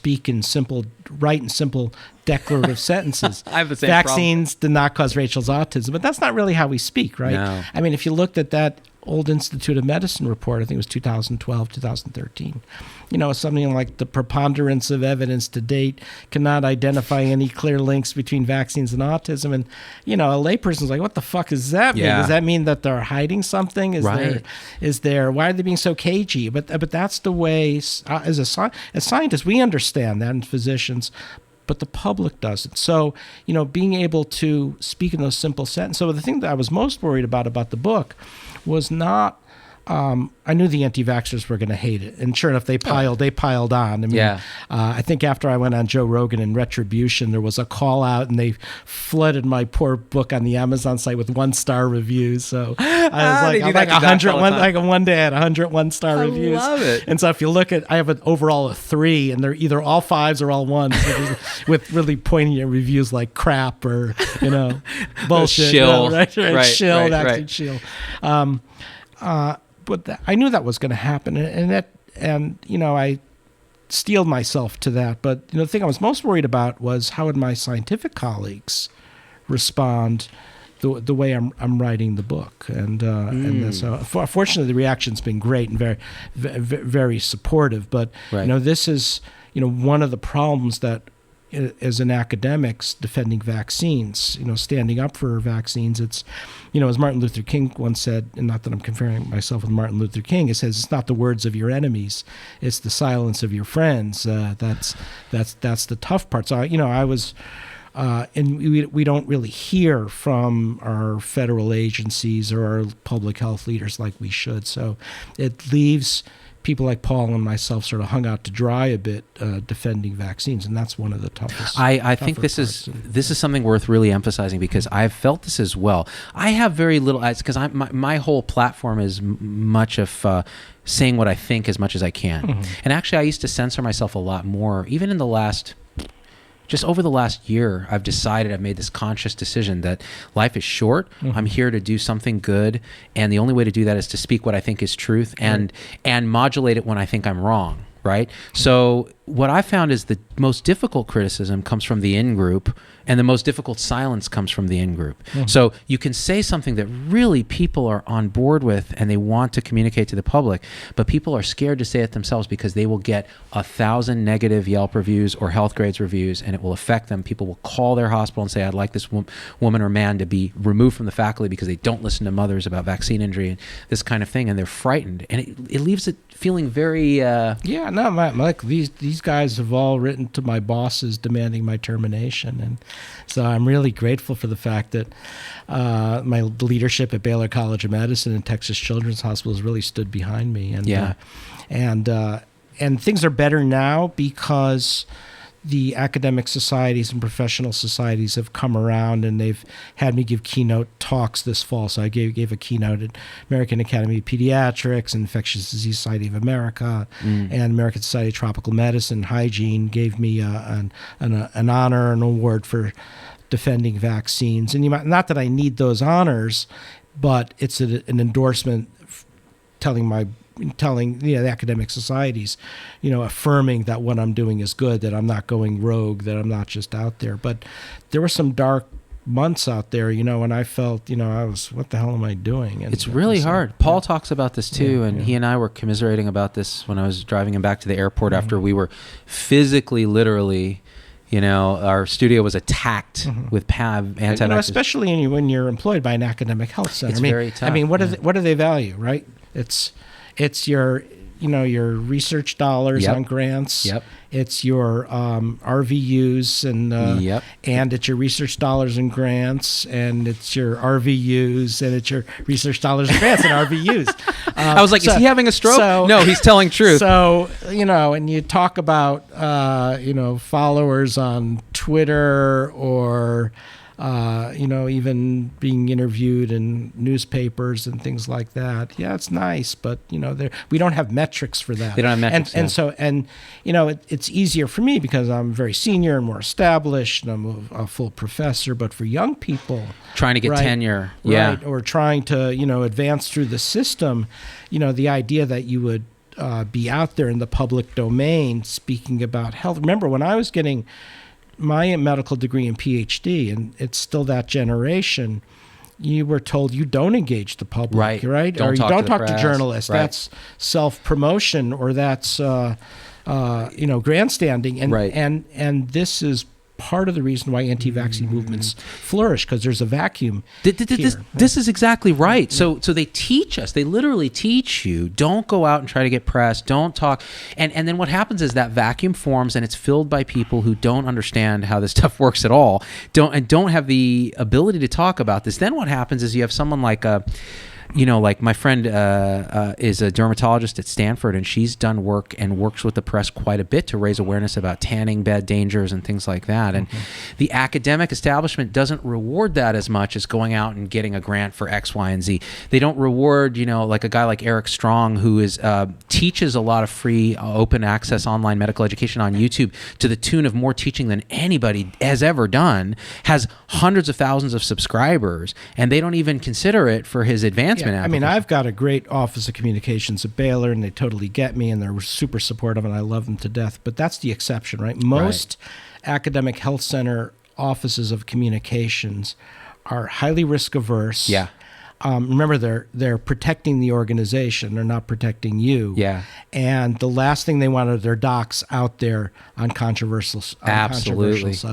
write in simple declarative sentences. I have the same Vaccines did not cause Rachel's autism, but that's not really how we speak, right? No. I mean, if you looked at that old Institute of Medicine report, I think it was 2012, 2013, something like the preponderance of evidence to date cannot identify any clear links between vaccines and autism. And, a layperson's like, what the fuck does that mean? Yeah. Does that mean that they're hiding something? Right. Why are they being so cagey? But that's the way, as scientists, we understand that, and physicians, but the public doesn't. So, being able to speak in those simple sentences. So the thing that I was most worried about the book was not I knew the anti-vaxxers were going to hate it, and sure enough, they piled on. I mean, I think after I went on Joe Rogan in retribution, there was a call out, and they flooded my poor book on the Amazon site with 1-star reviews. So I was like 100 one day I had 100 1-star reviews. I love it. And so if you look at, I have an overall of 3, and they're either all 5s or all 1s, with really poignant reviews like crap or bullshit. Shill, Shill. But I knew that was going to happen, and I steeled myself to that. But the thing I was most worried about was how would my scientific colleagues respond the way I'm writing the book, and so fortunately the reaction's been great and very, very supportive. But this is one of the problems that, as an academics defending vaccines, standing up for vaccines, it's, as Martin Luther King once said, and not that I'm comparing myself with Martin Luther King, it says it's not the words of your enemies, it's the silence of your friends. That's the tough part. So I was, and we don't really hear from our federal agencies or our public health leaders like we should. So it leaves people like Paul and myself sort of hung out to dry a bit defending vaccines, and that's one of the toughest. I think this is something worth really emphasizing, because I've felt this as well. I have very little, because my whole platform is much of saying what I think as much as I can. Mm-hmm. And actually, I used to censor myself a lot more, even in just over the last year. I've made this conscious decision that life is short. Mm-hmm. I'm here to do something good, and the only way to do that is to speak what I think is truth and modulate it when I think I'm wrong, right? So what I found is the most difficult criticism comes from the in-group, and the most difficult silence comes from the in-group. Mm-hmm. So you can say something that really people are on board with and they want to communicate to the public, but people are scared to say it themselves because they will get 1,000 negative Yelp reviews or Health Grades reviews, and it will affect them. People will call their hospital and say, I'd like this woman or man to be removed from the faculty because they don't listen to mothers about vaccine injury and this kind of thing, and they're frightened. And it leaves it feeling very... Mike, these guys have all written to my bosses demanding my termination, and so I'm really grateful for the fact that my leadership at Baylor College of Medicine and Texas Children's Hospital has really stood behind me. And things are better now because the academic societies and professional societies have come around, and they've had me give keynote talks this fall. So I gave a keynote at American Academy of Pediatrics, Infectious Disease Society of America, and American Society of Tropical Medicine. Hygiene gave me an honor, an award for defending vaccines. And not that I need those honors, but it's an endorsement telling the academic societies, affirming that what I'm doing is good, that I'm not going rogue, that I'm not just out there. But there were some dark months out there, when I felt, I was, what the hell am I doing? And it's really hard. Paul talks about this too, and he and I were commiserating about this when I was driving him back to the airport after we were physically, literally, our studio was attacked with anti-vax. Especially when you're employed by an academic health center. It's very tough. What do they value, right? It's your research dollars on grants. Yep. It's your RVUs and it's your research dollars and grants, and it's your RVUs and it's your research dollars and grants and RVUs. I was like, is he having a stroke? No, he's telling truth. So, and you talk about, followers on Twitter or, even being interviewed in newspapers and things like that. Yeah, it's nice, but we don't have metrics for that. They don't have metrics, it's easier for me because I'm very senior and more established, and I'm a full professor. But for young people trying to get tenure, or trying to advance through the system, the idea that you would be out there in the public domain speaking about health. Remember when I was getting my medical degree and PhD, and it's still that generation, you were told you don't engage the public, right? Don't or you talk don't to talk the to press. journalists. Right. That's self-promotion, or that's grandstanding. And this is part of the reason why anti-vaccine movements flourish, because there's a vacuum here. This is exactly right. So they teach us. They literally teach you, don't go out and try to get press. Don't talk. And then what happens is that vacuum forms, and it's filled by people who don't understand how this stuff works at all, don't have the ability to talk about this. Then what happens is you have someone like like my friend is a dermatologist at Stanford, and she's done work and works with the press quite a bit to raise awareness about tanning bed dangers and things like that. And the academic establishment doesn't reward that as much as going out and getting a grant for X, Y, and Z. They don't reward, like a guy like Eric Strong, who is teaches a lot of free open access online medical education on YouTube to the tune of more teaching than anybody has ever done, has hundreds of thousands of subscribers, and they don't even consider it for his advancement. I mean, I've got a great Office of Communications at Baylor, and they totally get me, and they're super supportive, and I love them to death. But that's the exception, right? Most academic health center offices of communications are highly risk averse. Yeah. Remember, they're protecting the organization. They're not protecting you. Yeah. And the last thing they want are their docs out there on controversial subjects.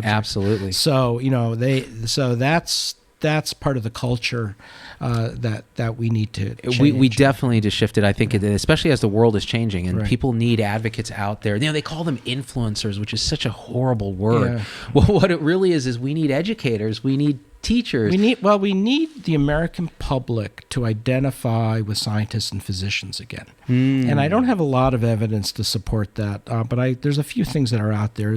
Absolutely. So that's part of the culture that we need to change. We definitely need to shift it. I think, especially as the world is changing, and people need advocates out there. They call them influencers, which is such a horrible word. Yeah. Well, what it really is we need educators. We need teachers. We need the American public to identify with scientists and physicians again. And I don't have a lot of evidence to support that, but there's a few things that are out there.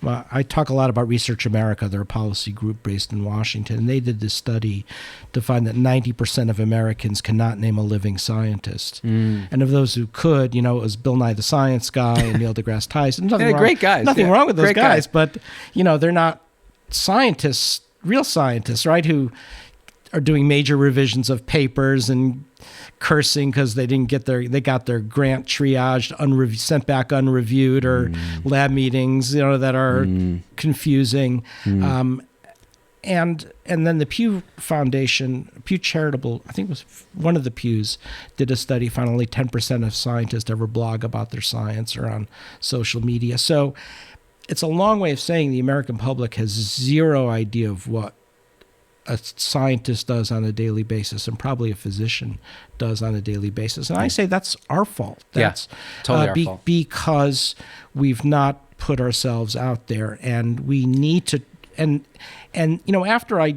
I talk a lot about Research America. They're a policy group based in Washington, and they did this study to find that 90% of Americans cannot name a living scientist. And of those who could, it was Bill Nye the Science Guy and Neil deGrasse Tyson. Great guys. Nothing wrong with those guys, but they're not scientists, real scientists, right, who are doing major revisions of papers and cursing because they got their grant triaged, sent back unreviewed, or lab meetings, that are confusing. And then the Pew Foundation, Pew Charitable, I think it was one of the Pews, did a study, found only 10% of scientists ever blog about their science or on social media. So it's a long way of saying the American public has zero idea of what a scientist does on a daily basis, and probably a physician does on a daily basis. And I say that's our fault. That's totally our fault. Because we've not put ourselves out there, and we need to. And after I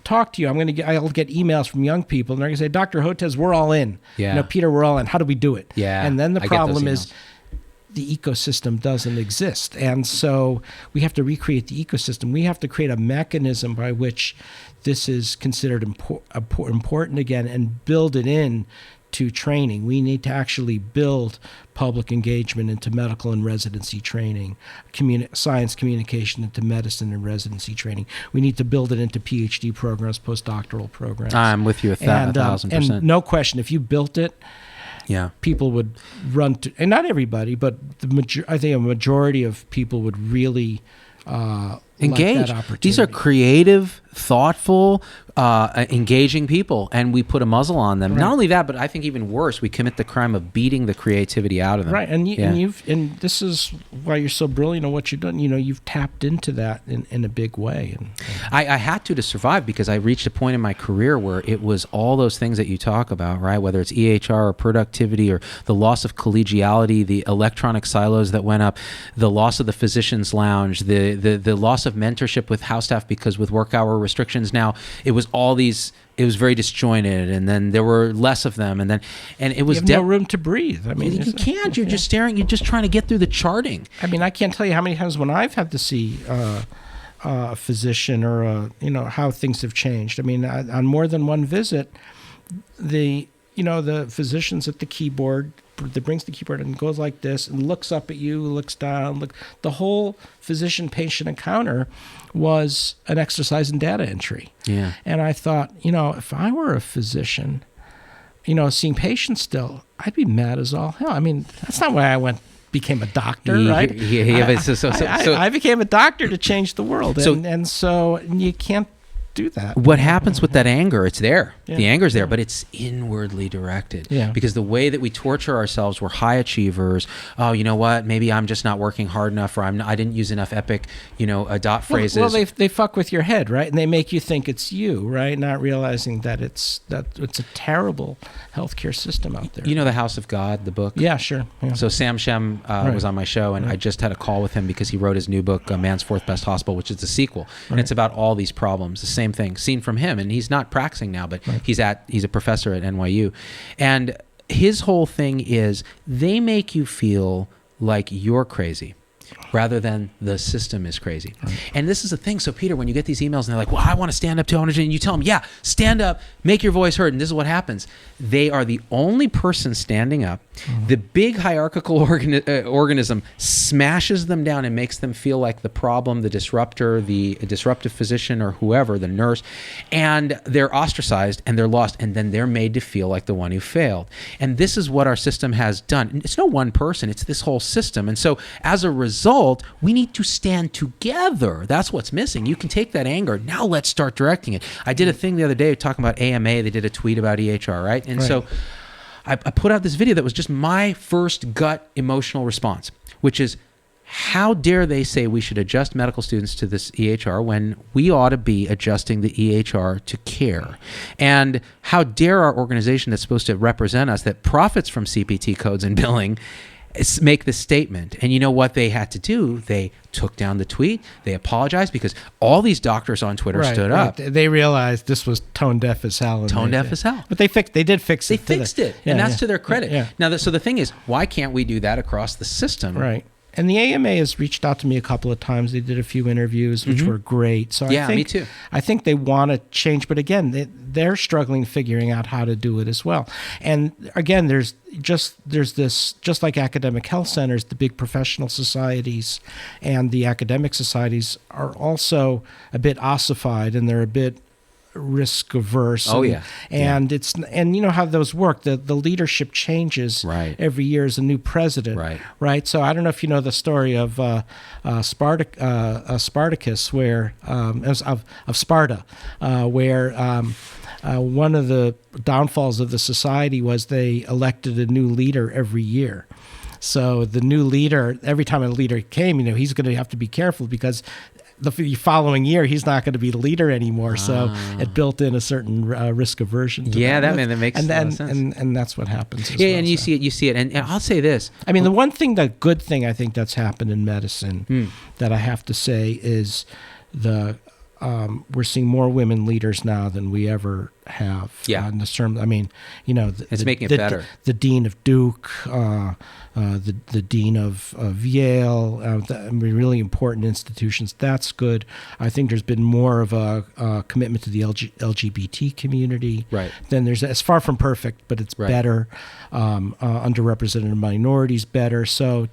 talk to you, I'll get emails from young people, and they're going to say, Dr. Hotez, we're all in. Yeah. Peter, we're all in. How do we do it? Yeah. And then the problem is the ecosystem doesn't exist. And so we have to recreate the ecosystem. We have to create a mechanism by which this is considered important again, and build it in to training. We need to actually build public engagement into medical and residency training, science communication into medicine and residency training. We need to build it into PhD programs, postdoctoral programs. I'm with you 1,000%. And no question, if you built it, people would run to, and not everybody, but I think a majority of people would really engage. Like that opportunity. These are creative, thoughtful, engaging people, and we put a muzzle on them. Right. Not only that, but I think even worse, we commit the crime of beating the creativity out of them. Right, and this is why you're so brilliant at what you've done. You've tapped into that in a big way. And I had to survive, because I reached a point in my career where it was all those things that you talk about, right? Whether it's EHR or productivity or the loss of collegiality, the electronic silos that went up, the loss of the physician's lounge, the loss of mentorship with house staff, because with work hour restrictions now, it was all these, it was very disjointed, and then there were less of them, and it was no room to breathe. I mean, you can't. You're just staring. You're just trying to get through the charting. I mean, I can't tell you how many times when I've had to see a physician or how things have changed. I mean, on more than one visit, the physician's at the keyboard, that brings the keyboard and goes like this and looks up at you, looks down. The whole physician-patient encounter was an exercise in data entry. Yeah. And I thought, if I were a physician, seeing patients still, I'd be mad as all hell. I mean, that's not why I became a doctor, right? I became a doctor to change the world. So you can't do that. What happens with that anger? It's there. Yeah. The anger's there, but it's inwardly directed. Yeah. Because the way that we torture ourselves, we're high achievers. Oh, you know what? Maybe I'm just not working hard enough, or I didn't use enough epic, dot phrases. Well, they fuck with your head, right? And they make you think it's you, right? Not realizing that it's a terrible healthcare system out there. The House of God, the book? Yeah, sure. Yeah. So Sam Shem was on my show, and I just had a call with him because he wrote his new book, Man's Fourth Best Hospital, which is the sequel. And it's about all these problems. The same thing seen from him. And he's not practicing now, but he's a professor at NYU. And his whole thing is they make you feel like you're crazy rather than the system is crazy. Right. And this is the thing. So Peter, when you get these emails and they're like, well, I want to stand up to ownership, and you tell them, yeah, stand up, make your voice heard. And this is what happens. They are the only person standing up. The big hierarchical organism smashes them down and makes them feel like the problem, the disruptor, the disruptive physician or whoever, the nurse, and they're ostracized and they're lost. And then they're made to feel like the one who failed. And this is what our system has done. It's no one person, it's this whole system. And so as a result, we need to stand together. That's what's missing. You can take that anger. Now let's start directing it. I did a thing the other day talking about AMA. They did a tweet about EHR, right? And so I put out this video that was just my first gut emotional response, which is, how dare they say we should adjust medical students to this EHR when we ought to be adjusting the EHR to care? And how dare our organization that's supposed to represent us, that profits from CPT codes and billing, make this statement? And you know what they had to do? They took down the tweet. They apologized because all these doctors on Twitter stood up. They realized this was tone deaf as hell. Tone deaf as hell. But they did fix it. They fixed it. And that's to their credit. Now, so the thing is, why can't we do that across the system? Right. And the AMA has reached out to me a couple of times. They did a few interviews, which were great. So I think, me too. I think they want to change, but again, they're struggling figuring out how to do it as well. And again, there's this, just like academic health centers, the big professional societies and the academic societies are also a bit ossified, and they're a bit risk averse. And you know how those work. The leadership changes every year as a new president. Right. So I don't know if you know the story of Spartacus, where of Sparta, where one of the downfalls of the society was they elected a new leader every year. So the new leader, every time a leader came, he's going to have to be careful because the following year he's not going to be the leader anymore. So it built in a certain risk aversion to that makes a lot of sense. And that's what happens. And you see it. And I'll say this. I mean, the good thing I think that's happened in medicine that I have to say is we're seeing more women leaders now than we ever have. In this term, I mean, it's making it better. The dean of Duke, the dean of Yale, really important institutions. That's good. I think there's been more of a commitment to the LGBT community. Then there's, it's far from perfect, but it's better. Underrepresented minorities better. So,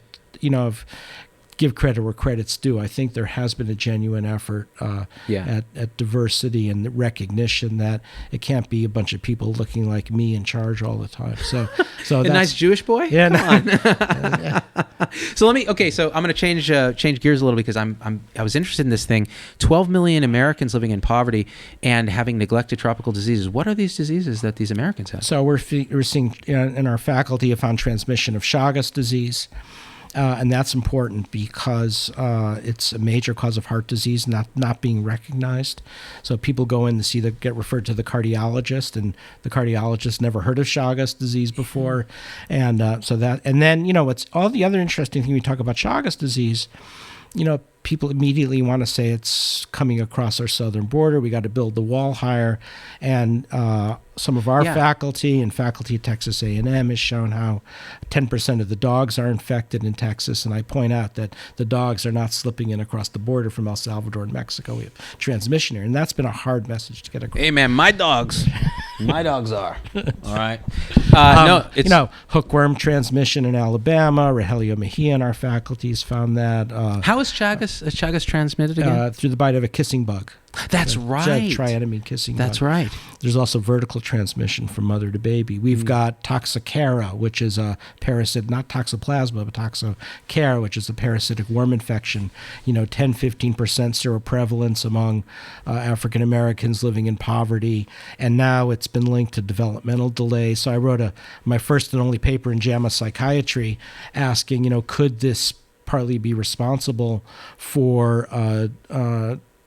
give credit where credit's due. I think there has been a genuine effort at diversity and the recognition that it can't be a bunch of people looking like me in charge all the time. So a nice Jewish boy. Yeah. So So I'm going to change gears a little because I was interested in this thing. 12 million Americans living in poverty and having neglected tropical diseases. What are these diseases that these Americans have? So we're seeing in our faculty have found transmission of Chagas disease. And that's important because it's a major cause of heart disease not being recognized. So people go in to get referred to the cardiologist, and the cardiologist never heard of Chagas disease before, and then what's all the other interesting thing we talk about Chagas disease. People immediately want to say it's coming across our southern border. We got to build the wall higher, and some of our faculty and faculty at Texas A&M has shown how 10% of the dogs are infected in Texas, and I point out that the dogs are not slipping in across the border from El Salvador and Mexico. We have transmission here, and that's been a hard message to get across. Hey, man, my dogs are. All right. Hookworm transmission in Alabama. Rogelio Mejia in our faculty has found that. How is Chagas transmitted again? Through the bite of a kissing bug. That's right. Triadenine kissing bug. That's right. There's also vertical transmission from mother to baby. We've got Toxicara, which is a parasite, not Toxoplasma, but Toxicara, which is a parasitic worm infection. 10-15% seroprevalence among African Americans living in poverty, and now it's been linked to developmental delay. So I wrote my first and only paper in JAMA Psychiatry, asking, could this partly be responsible for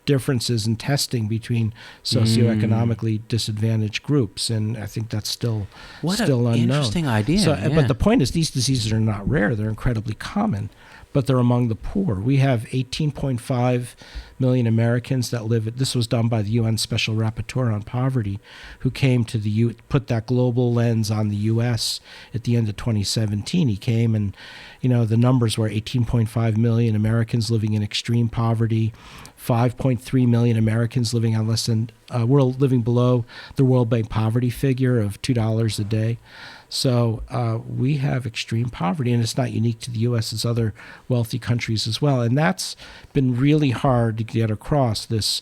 differences in testing between socioeconomically disadvantaged groups, and I think that's still unknown. Interesting idea. But the point is, these diseases are not rare; they're incredibly common. but they're among the poor. We have 18.5 million Americans that live. This was done by the UN Special Rapporteur on Poverty, who came to put that global lens on the U.S. at the end of 2017. He came and, the numbers were 18.5 million Americans living in extreme poverty, 5.3 million Americans living on living below the World Bank poverty figure of $2 a day. So we have extreme poverty, and it's not unique to the U.S. It's other wealthy countries as well, and that's been really hard to get across the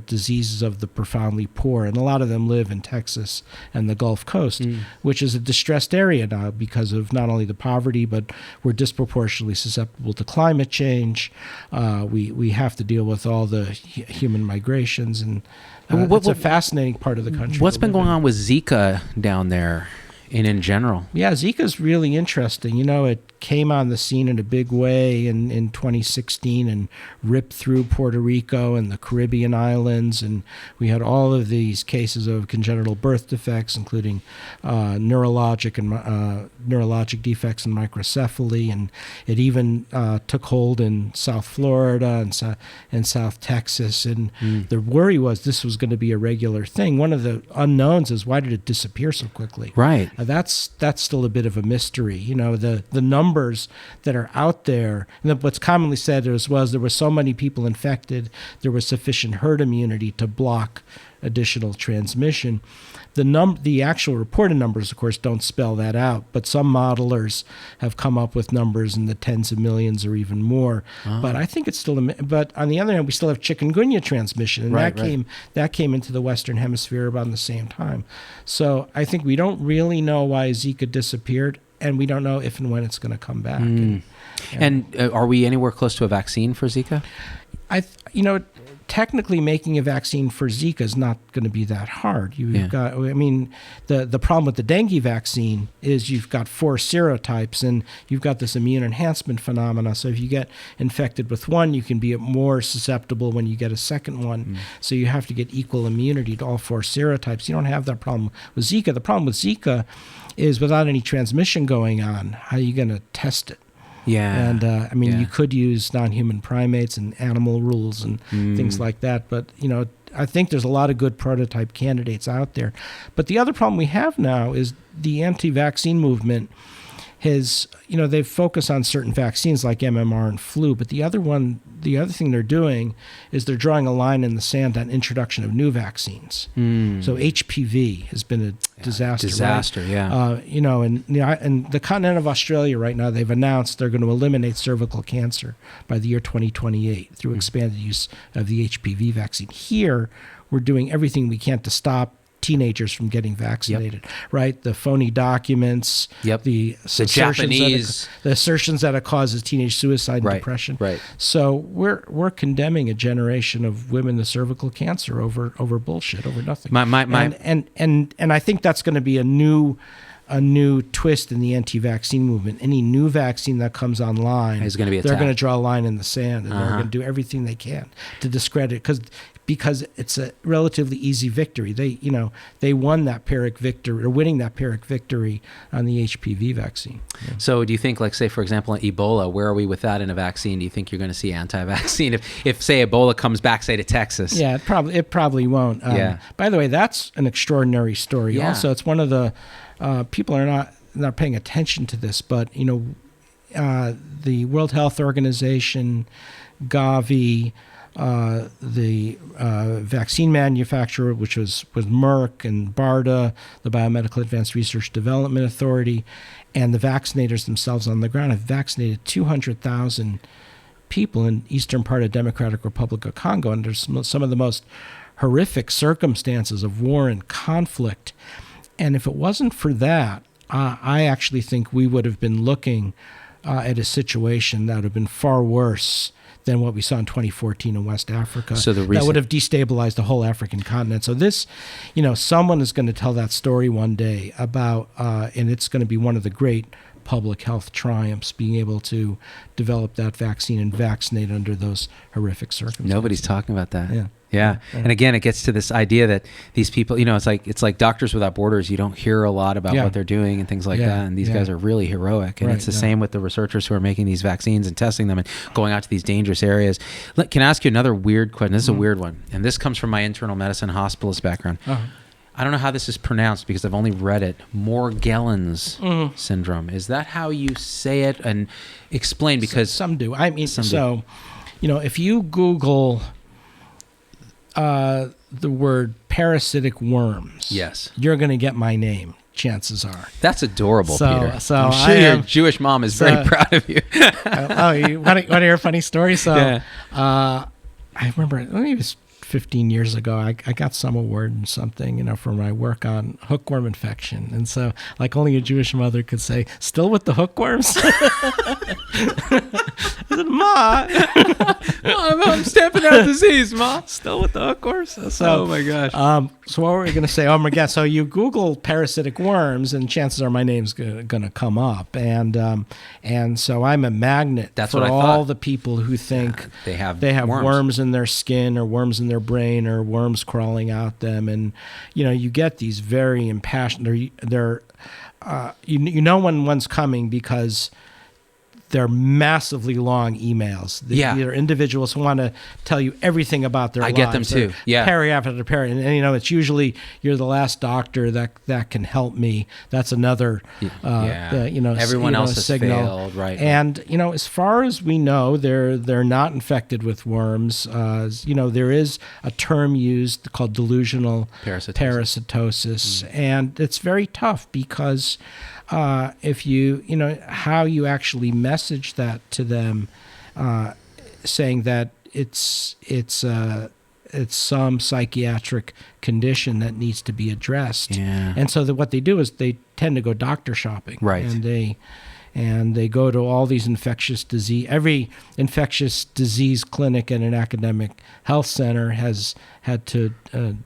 diseases of the profoundly poor, and a lot of them live in Texas and the Gulf Coast, which is a distressed area now because of not only the poverty, but we're disproportionately susceptible to climate change. We have to deal with all the human migrations, and it's a fascinating part of the country. What's been going on with Zika down there and in general? Yeah, Zika's really interesting. It came on the scene in a big way in 2016 and ripped through Puerto Rico and the Caribbean islands, and we had all of these cases of congenital birth defects, including neurologic defects and microcephaly, and it even took hold in South Florida and South Texas, and the worry was this was going to be a regular thing. One of the unknowns is, why did it disappear so quickly? Right. That's still a bit of a mystery. The numbers that are out there, and what's commonly said was there were so many people infected, there was sufficient herd immunity to block additional transmission. The actual reported numbers, of course, don't spell that out, but some modelers have come up with numbers in the tens of millions or even more. But I think it's still, but on the other hand, we still have chikungunya transmission, and that came into the Western Hemisphere about the same time. So I think we don't really know why Zika disappeared, and we don't know if and when it's going to come back. And are we anywhere close to a vaccine for Zika? Technically, making a vaccine for Zika is not going to be that hard. The problem with the dengue vaccine is you've got 4 serotypes, and you've got this immune enhancement phenomena. So if you get infected with one, you can be more susceptible when you get a second one. So you have to get equal immunity to all 4 serotypes. You don't have that problem with Zika. The problem with Zika is, without any transmission going on, how are you going to test it? Yeah. And you could use non-human primates and animal rules and things like that. But, I think there's a lot of good prototype candidates out there. But the other problem we have now is the anti-vaccine movement has, they've focused on certain vaccines like MMR and flu. But the other thing they're doing is they're drawing a line in the sand on introduction of new vaccines. So HPV has been a disaster. Right? Yeah. And the continent of Australia right now, they've announced they're going to eliminate cervical cancer by the year 2028 through expanded use of the HPV vaccine. Here, we're doing everything we can to stop teenagers from getting vaccinated, right? The phony documents, the assertions that it causes teenage suicide and depression. Right. So we're condemning a generation of women to cervical cancer over bullshit, over nothing. And I think that's going to be a new twist in the anti-vaccine movement. Any new vaccine that comes online, they're going to draw a line in the sand, and they're going to do everything they can to discredit because it's a relatively easy victory. They won that Pyrrhic victory, or winning that Pyrrhic victory on the HPV vaccine. Yeah. So do you think, like, say, for example, Ebola, where are we with that in a vaccine? Do you think you're going to see anti-vaccine if say, Ebola comes back, say, to Texas? Yeah, it probably won't. By the way, that's an extraordinary story. Yeah. Also, it's one of the people are not paying attention to this, but the World Health Organization, Gavi, the vaccine manufacturer, which was Merck, and BARDA, the Biomedical Advanced Research Development Authority, and the vaccinators themselves on the ground have vaccinated 200,000 people in eastern part of Democratic Republic of Congo under some of the most horrific circumstances of war and conflict. And if it wasn't for that, I actually think we would have been looking at a situation that would have been far worse than what we saw in 2014 in West Africa. So that would have destabilized the whole African continent. So this, someone is going to tell that story one day about, and it's going to be one of the great public health triumphs, being able to develop that vaccine and vaccinate under those horrific circumstances. Nobody's talking about that. Yeah. Yeah. And again, it gets to this idea that these people, it's like Doctors Without Borders. You don't hear a lot about what they're doing and things like that. And these guys are really heroic. And it's the same with the researchers who are making these vaccines and testing them and going out to these dangerous areas. Can I ask you another weird question? This is a weird one. And this comes from my internal medicine hospitalist background. I don't know how this is pronounced because I've only read it. Morgellons syndrome. Is that how you say it? And explain, because some do. I mean, so, if you Google the word parasitic worms, yes, you're going to get my name. Chances are. That's adorable, Peter. So I'm sure your Jewish mom is very proud of you. You want to hear a funny story? So, I remember it was 15 years ago, I got some award and something, for my work on hookworm infection. And so, like only a Jewish mother could say, still with the hookworms? I said, Ma. I'm stamping out disease, Ma. Still with the hookworms? So, oh, my gosh. So what were we going to say? Oh, my God. So you Google parasitic worms, and chances are my name's going to come up. And so I'm a magnet for all the people who think they have worms in their skin or worms in their brain or worms crawling out them. And, you get these very impassioned, they're when one's coming because they're massively long emails. They're individuals who want to tell you everything about their lives. I get them too. Paragraph after paragraph. And it's usually, you're the last doctor that can help me. That's another, everyone else has signal. Failed, right? And, as far as we know, they're not infected with worms. There is a term used called delusional parasitosis. And it's very tough because if you, how you actually message that to them, saying that it's some psychiatric condition that needs to be addressed. And so what they do is they tend to go doctor shopping. Right. And they go to all these every infectious disease clinic at an academic health center has had to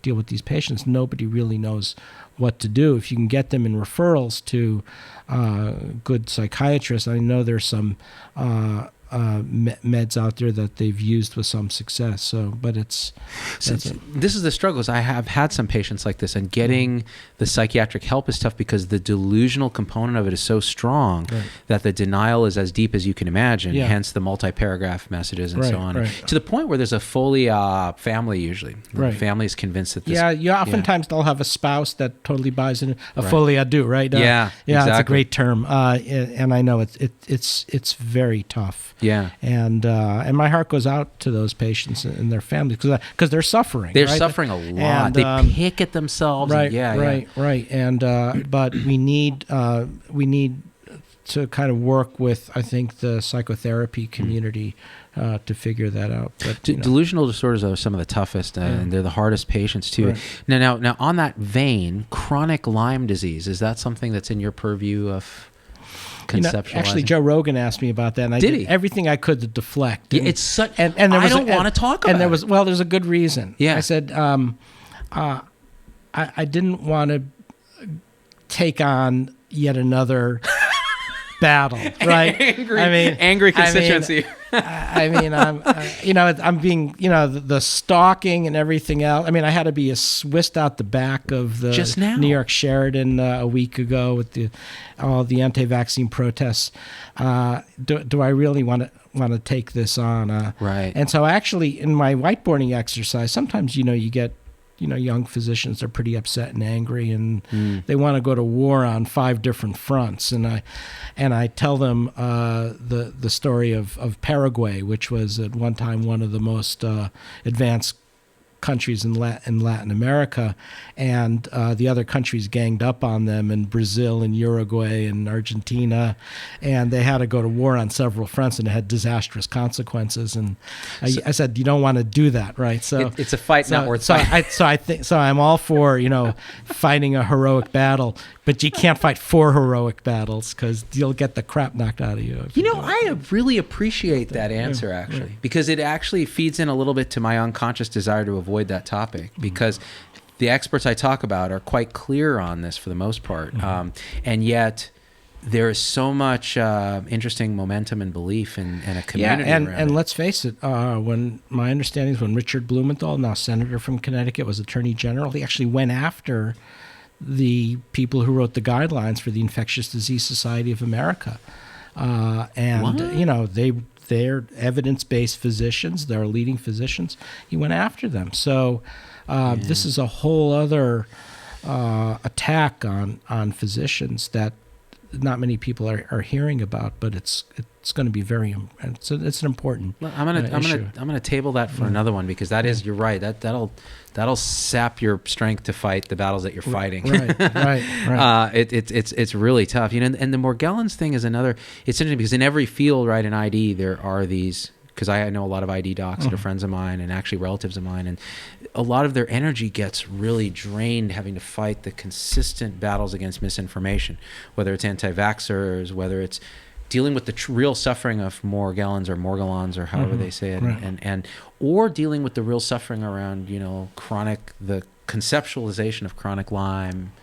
deal with these patients. Nobody really knows what to do. If you can get them in referrals to good psychiatrists, I know there's some meds out there that they've used with some success. So, but this is the struggles. I have had some patients like this, and getting the psychiatric help is tough because the delusional component of it is so strong that the denial is as deep as you can imagine. Hence the multi-paragraph messages and so on. To the point where there's a fully family usually. The family is convinced that this. Oftentimes they'll have a spouse that totally buys in a fully ado, right? Exactly. It's a great term, and I know it's very tough. Yeah, and my heart goes out to those patients and their families because they're suffering. They're suffering a lot. They pick at themselves. Right. And but we need to kind of work with, I think, the psychotherapy community to figure that out. But delusional disorders are some of the toughest, and they're the hardest patients too. Right. Now, on that vein, chronic Lyme disease, is that something that's in your purview of? Actually, Joe Rogan asked me about that, and I did everything I could to deflect. And, it's such. And there was I don't want to talk about. And there's a good reason. Yeah, I said I didn't want to take on yet another battle, right? Angry constituency. I'm being, the stalking and everything else. I mean, I had to be whisked out the back of the New York Sheridan a week ago with all the anti-vaccine protests. Do I really want to take this on? Right. And so actually in my whiteboarding exercise, sometimes, you get, young physicians are pretty upset and angry, and they want to go to war on 5 different fronts. And I tell them the story of Paraguay, which was at one time one of the most advanced countries in Latin America, and the other countries ganged up on them, in Brazil and Uruguay and Argentina, and they had to go to war on several fronts, and it had disastrous consequences. And I said, you don't want to do that, right? So it's a fight not worth fighting. So I'm all for fighting a heroic battle, but you can't fight 4 heroic battles because you'll get the crap knocked out of you. I really appreciate that answer actually, because it actually feeds in a little bit to my unconscious desire to avoid that topic, because the experts I talk about are quite clear on this for the most part, and yet there is so much interesting momentum and belief in a community and around it. let's face it, when my understanding is when Richard Blumenthal, now senator from Connecticut, was Attorney General, he actually went after the people who wrote the guidelines for the Infectious Disease Society of America. They're evidence-based physicians. They're leading physicians. He went after them. So this is a whole other attack on physicians that not many people are hearing about, but it's going to be it's an important issue. I'm gonna table that for another one, because that is, you're right, that'll sap your strength to fight the battles that you're fighting. Right. It's really tough, and the Morgellons thing is another. It's interesting because in every field, right, in ID, there are these. Because I know a lot of ID docs that are friends of mine and actually relatives of mine, and a lot of their energy gets really drained having to fight the consistent battles against misinformation, whether it's anti-vaxxers, whether it's dealing with the real suffering of Morgellons or however they say it, or dealing with the real suffering around the conceptualization of chronic Lyme,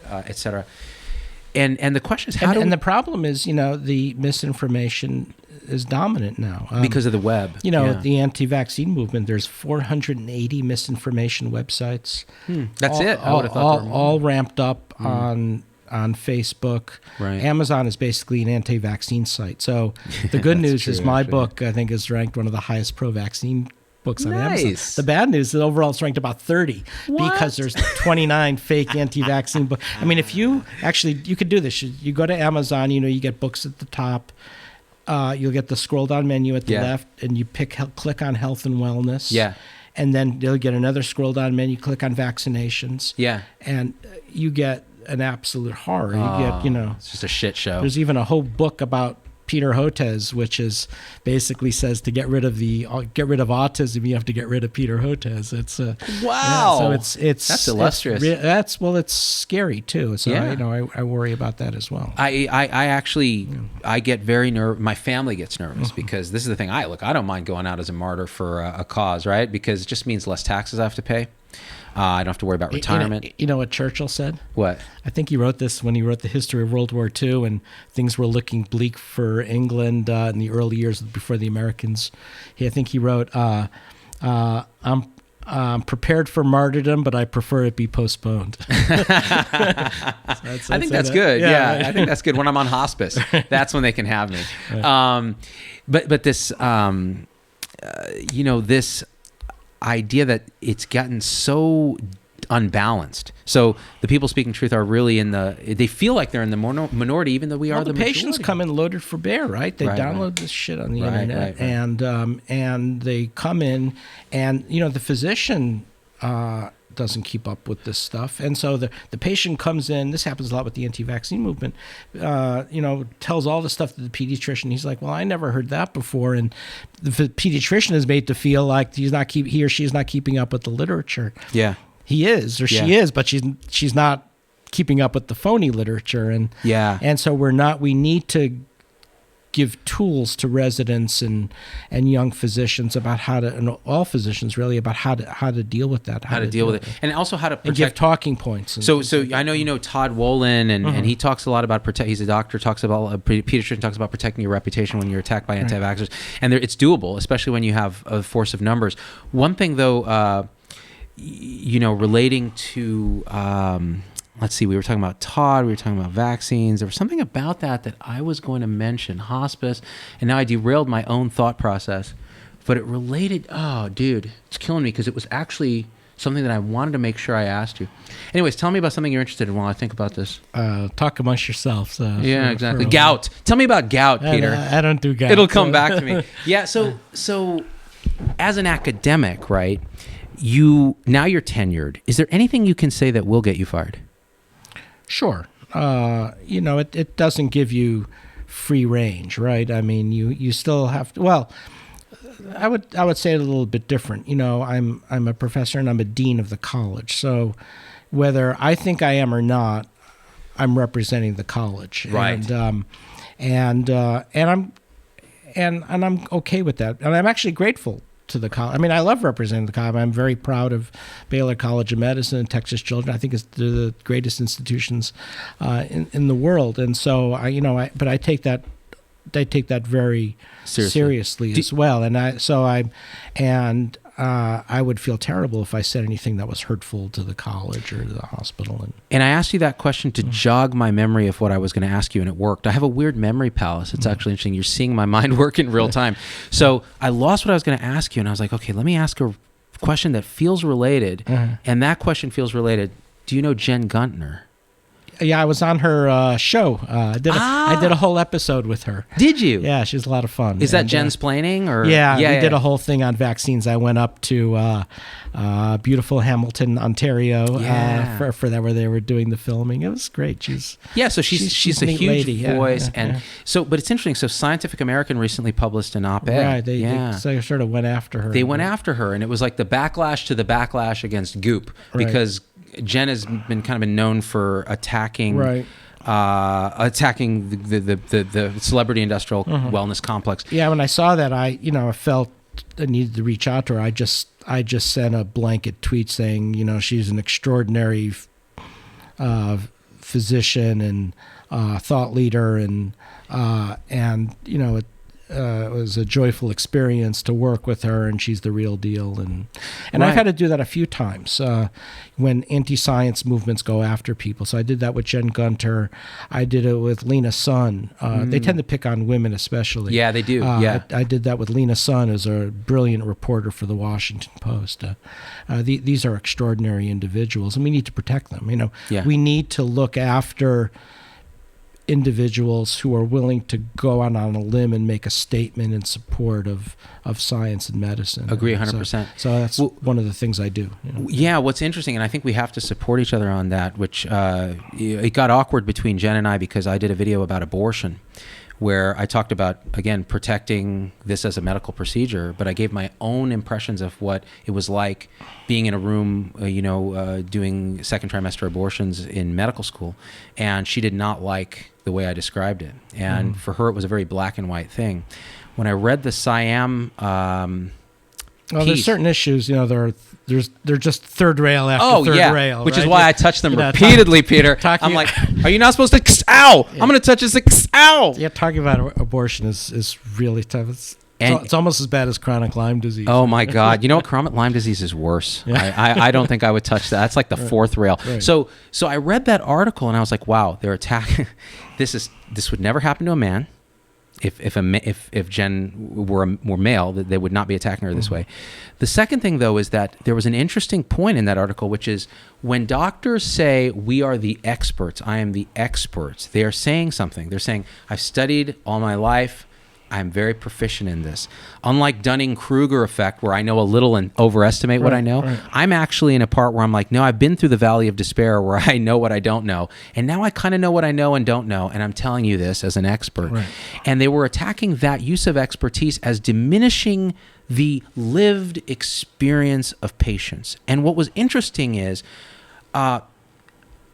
et cetera. And the question is how the problem is, the misinformation is dominant now. Because of the web. The anti-vaccine movement, there's 480 misinformation websites. That's it. I would have thought there were more. All ramped up on Facebook. Right. Amazon is basically an anti-vaccine site. So the good news is my book, I think, is ranked one of the highest pro-vaccine books on Amazon. The bad news is overall it's ranked about 30 because there's 29 fake anti-vaccine books. I mean, if you could do this. You go to Amazon, you get books at the top. You'll get the scroll down menu at the left, and you click on health and wellness. Yeah. And then you'll get another scroll down menu, click on vaccinations. Yeah. And you get an absolute horror. You get, it's just a shit show. There's even a whole book about Peter Hotez, which is basically says to get rid of autism, you have to get rid of Peter Hotez. It's wow. So it's that's illustrious. It's scary too. So I worry about that as well. I get very nervous. My family gets nervous because this is the thing. I don't mind going out as a martyr for a cause, right? Because it just means less taxes I have to pay. I don't have to worry about retirement. You know what Churchill said? What? I think he wrote this when he wrote the history of World War II, and things were looking bleak for England in the early years before the Americans. I think he wrote, I'm prepared for martyrdom, but I prefer it be postponed. I think that's good. Yeah, I think that's good. When I'm on hospice, that's when they can have me. Right. But this, this idea that it's gotten so unbalanced. So the people speaking truth are really they feel like they're in the minority, even though we are the majority. Patients come in loaded for bear, right? They download this shit on the internet, and they come in, and the physician doesn't keep up with this stuff, and so the patient comes in. This happens a lot with the anti-vaccine movement. Tells all the stuff to the pediatrician. He's like, "Well, I never heard that before," and the pediatrician is made to feel like he or she is not keeping up with the literature. Yeah, he is or she is, but she's not keeping up with the phony literature, and so we need to give tools to residents and young physicians about and all physicians really, about how to deal with that, how to deal with it, and also how to protect, and give talking points. So I know Todd Wolin, and he talks a lot about he's a doctor, talks about a pediatrician, talks about protecting your reputation when you're attacked by anti-vaxxers, and it's doable, especially when you have a force of numbers. One thing though, relating to let's see, we were talking about Todd, we were talking about vaccines. There was something about that I was going to mention, hospice, and now I derailed my own thought process. But it related, dude, it's killing me because it was actually something that I wanted to make sure I asked you. Anyways, tell me about something you're interested in while I think about this. Talk amongst yourselves. Exactly. Gout. Tell me about gout, Peter. I don't do gout. It'll come back to me. Yeah, so as an academic, right, now you're tenured. Is there anything you can say that will get you fired? Sure. It doesn't give you free range, right? I mean, you still have to, well, I would say it a little bit different. I'm a professor and I'm a dean of the college. So whether I think I am or not, I'm representing the college. Right. And I'm okay with that. And I'm actually grateful to the college. I mean, I love representing the college. I'm very proud of Baylor College of Medicine and Texas Children. I think it's the greatest institutions in the world. And so I take that very seriously as well. And I would feel terrible if I said anything that was hurtful to the college or the hospital. And I asked you that question to jog my memory of what I was going to ask you, and it worked. I have a weird memory palace. It's actually interesting. You're seeing my mind work in real time. So I lost what I was going to ask you, and I was like, okay, let me ask a question that feels related. And that question feels related. Do you know Jen Guntner? Yeah, I was on her show. I did a whole episode with her. Did you? Yeah, she's a lot of fun. Is that Jensplaining? Or? Yeah, we did a whole thing on vaccines. I went up to beautiful Hamilton, Ontario for that, where they were doing the filming. It was great. She's a huge lady. voice. Yeah. So, but it's interesting. So Scientific American recently published an op-ed. Right, they sort of went after her. They went after her, and it was like the backlash to the backlash against Goop, because Jen has been known for attacking the celebrity industrial wellness complex. Yeah, when I saw that, I felt I needed to reach out to her. I just sent a blanket tweet saying, she's an extraordinary physician and thought leader, and it was a joyful experience to work with her, and she's the real deal. And I've had to do that a few times when anti-science movements go after people. So I did that with Jen Gunter. I did it with Lena Sun. They tend to pick on women especially. Yeah, they do. I did that with Lena Sun, who's a brilliant reporter for the Washington Post. These are extraordinary individuals, and we need to protect them. We need to look after individuals who are willing to go out on a limb and make a statement in support of science and medicine. Agree 100%. So that's one of the things I do. Yeah, what's interesting, and I think we have to support each other on that, which it got awkward between Jen and I because I did a video about abortion where I talked about, again, protecting this as a medical procedure, but I gave my own impressions of what it was like being in a room, doing second trimester abortions in medical school, and she did not like the way I described it. And for her, it was a very black and white thing. When I read the Siam there's certain issues, they're just third rail after third rail. Which is why I touch them repeatedly, Peter. I'm like, are you not supposed to, ow, I'm going to touch this, ow. Yeah, talking about abortion is really tough. It's almost as bad as chronic Lyme disease. Oh my God. You know what? Chronic Lyme disease is worse. Yeah. I don't think I would touch that. That's like the fourth rail. Right. So I read that article and I was like, wow, they're attacking. This would never happen to a man. If Jen were male, they would not be attacking her this way. The second thing, though, is that there was an interesting point in that article, which is when doctors say, we are the experts, I am the expert, they are saying something. They're saying, I've studied all my life. I'm very proficient in this. Unlike Dunning-Kruger effect, where I know a little and overestimate what I know, I'm actually in a part where I'm like, no, I've been through the valley of despair where I know what I don't know. And now I kind of know what I know and don't know. And I'm telling you this as an expert. Right. And they were attacking that use of expertise as diminishing the lived experience of patients. And what was interesting is,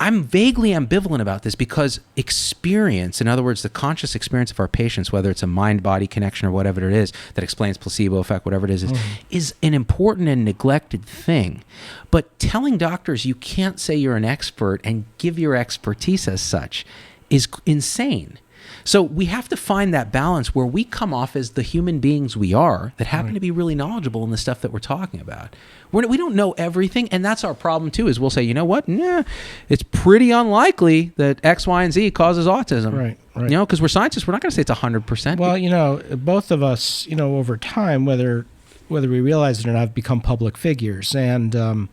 I'm vaguely ambivalent about this because experience, in other words, the conscious experience of our patients, whether it's a mind-body connection or whatever it is that explains placebo effect, whatever it is an important and neglected thing. But telling doctors you can't say you're an expert and give your expertise as such is insane. So we have to find that balance where we come off as the human beings we are that happen to be really knowledgeable in the stuff that we're talking about. We don't know everything, and that's our problem too, is we'll say, you know what, it's pretty unlikely that X, Y, and Z causes autism. Right. Because we're scientists, we're not going to say it's 100%. Well, both of us, over time, whether we realize it or not, have become public figures, and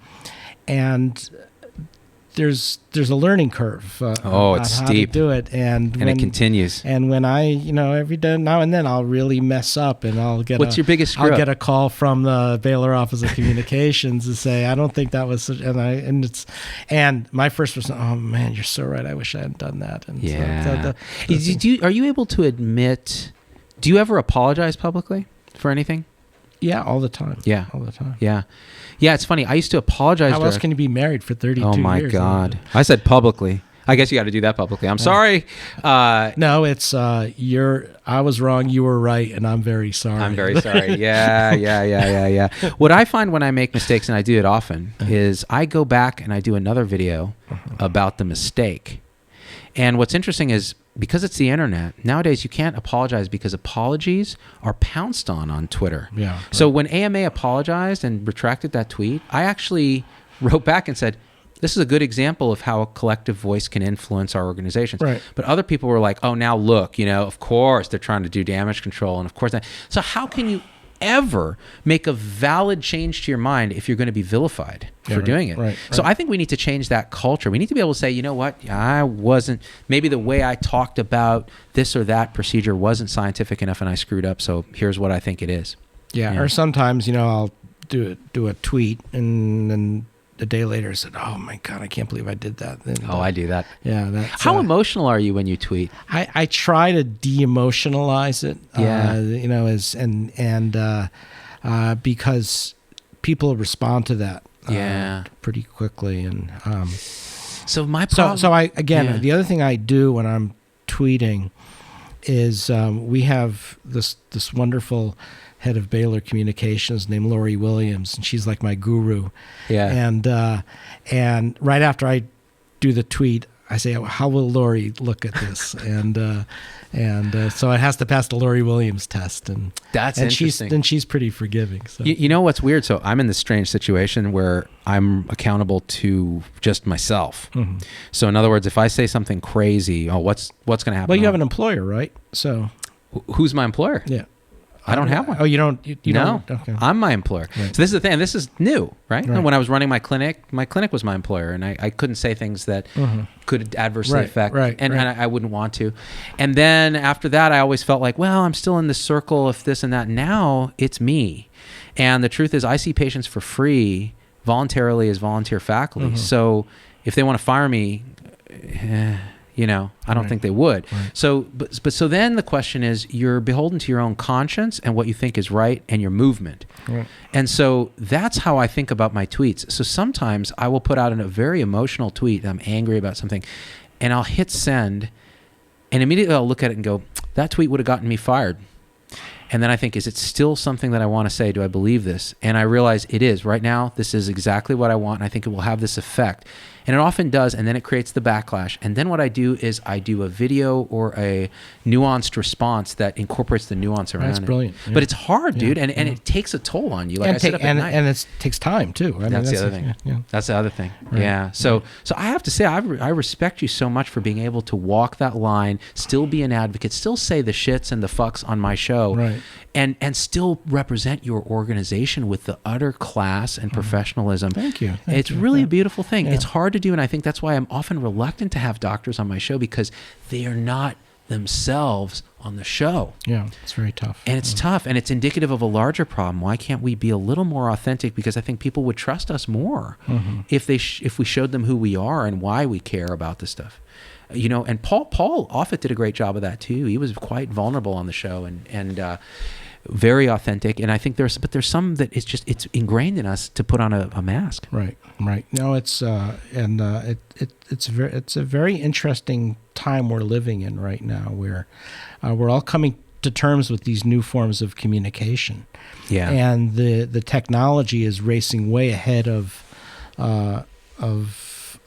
there's a learning curve it's on steep. How to do it, and it continues. And when I, every day now and then, I'll really mess up, and I'll get your biggest screw-up? I'll get a call from the Baylor Office of Communications to say I don't think that was such, and my first was, oh man, you're so right, I wish I hadn't done that. And are you able to admit? Do you ever apologize publicly for anything? Yeah, all the time. Yeah, all the time. Yeah. Yeah, it's funny. I used to apologize. How else can you be married for 32 years? Oh, my God. I said publicly. I guess you got to do that publicly. I'm sorry. No, it's I was wrong, you were right, and I'm very sorry. I'm very sorry. Yeah. What I find when I make mistakes, and I do it often, is I go back and I do another video about the mistake. And what's interesting is, because it's the internet, nowadays you can't apologize because apologies are pounced on Twitter. Yeah. Right. So when AMA apologized and retracted that tweet, I actually wrote back and said, this is a good example of how a collective voice can influence our organizations. Right. But other people were like, oh, now look, of course they're trying to do damage control. And of course, so how can you ever make a valid change to your mind if you're going to be vilified for doing it? Right. So I think we need to change that culture. We need to be able to say, you know what, maybe the way I talked about this or that procedure wasn't scientific enough and I screwed up. So here's what I think it is. Yeah. Or sometimes, I'll do a tweet and then a day later I said, oh my God, I can't believe I did that. And, I do that. Yeah. That's, how emotional are you when you tweet? I try to de-emotionalize it, because people respond to that pretty quickly. And so my problem. The other thing I do when I'm tweeting is we have this wonderful head of Baylor Communications named Lori Williams, and she's like my guru. Yeah. And right after I do the tweet, I say, how will Lori look at this? and so it has to pass the Lori Williams test. And that's interesting. She's pretty forgiving. So. You know what's weird? So I'm in this strange situation where I'm accountable to just myself. Mm-hmm. So in other words, if I say something crazy, what's going to happen? Well, you have an employer, right? So who's my employer? Yeah. I don't have one. Oh, you don't? You no, don't? Okay. I'm my employer. Right. So this is the thing. This is new, right? When I was running my clinic was my employer, and I couldn't say things that could adversely affect, and I wouldn't want to. And then after that, I always felt like, well, I'm still in this circle of this and that. Now it's me. And the truth is, I see patients for free voluntarily as volunteer faculty. So if they want to fire me, I don't think they would. Right. So then the question is, you're beholden to your own conscience and what you think is right and your movement. Right. And so that's how I think about my tweets. So sometimes I will put out a very emotional tweet. I'm angry about something, and I'll hit send, and immediately I'll look at it and go, that tweet would have gotten me fired. And then I think, is it still something that I want to say? Do I believe this? And I realize it is. Right now, this is exactly what I want, and I think it will have this effect. And it often does, and then it creates the backlash. And then what I do is I do a video or a nuanced response that incorporates the nuance around it. That's brilliant. Yeah. But it's hard, dude, and it takes a toll on you. Like I sit up at night. And it takes time, too. That's the other thing. Yeah. That's the other thing. Right. Yeah. So I have to say, I respect you so much for being able to walk that line, still be an advocate, still say the shits and the fucks on my show, right, and still represent your organization with the utter class and professionalism. Thank you. It's really a beautiful thing. Yeah. It's hard to do, and I think that's why I'm often reluctant to have doctors on my show, because they are not themselves on the show. Yeah, it's very tough. And it's tough, and it's indicative of a larger problem. Why can't we be a little more authentic? Because I think people would trust us more if we showed them who we are and why we care about this stuff. And Paul Offit did a great job of that too. He was quite vulnerable on the show and very authentic. And I think there's some that it's ingrained in us to put on a mask. Right. No, it's a very interesting time we're living in right now, where we're all coming to terms with these new forms of communication. Yeah. And the technology is racing way ahead of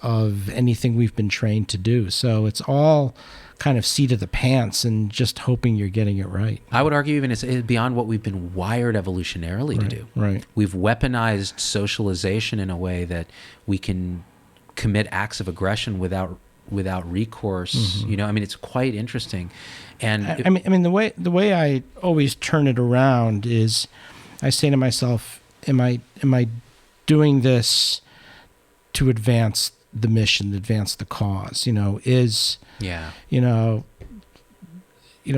anything we've been trained to do. So it's all kind of seat of the pants and just hoping you're getting it right. I would argue even it's beyond what we've been wired evolutionarily to do. Right. We've weaponized socialization in a way that we can commit acts of aggression without recourse. It's quite interesting. And the way I always turn it around is I say to myself, am I doing this to advance the mission, advance the cause?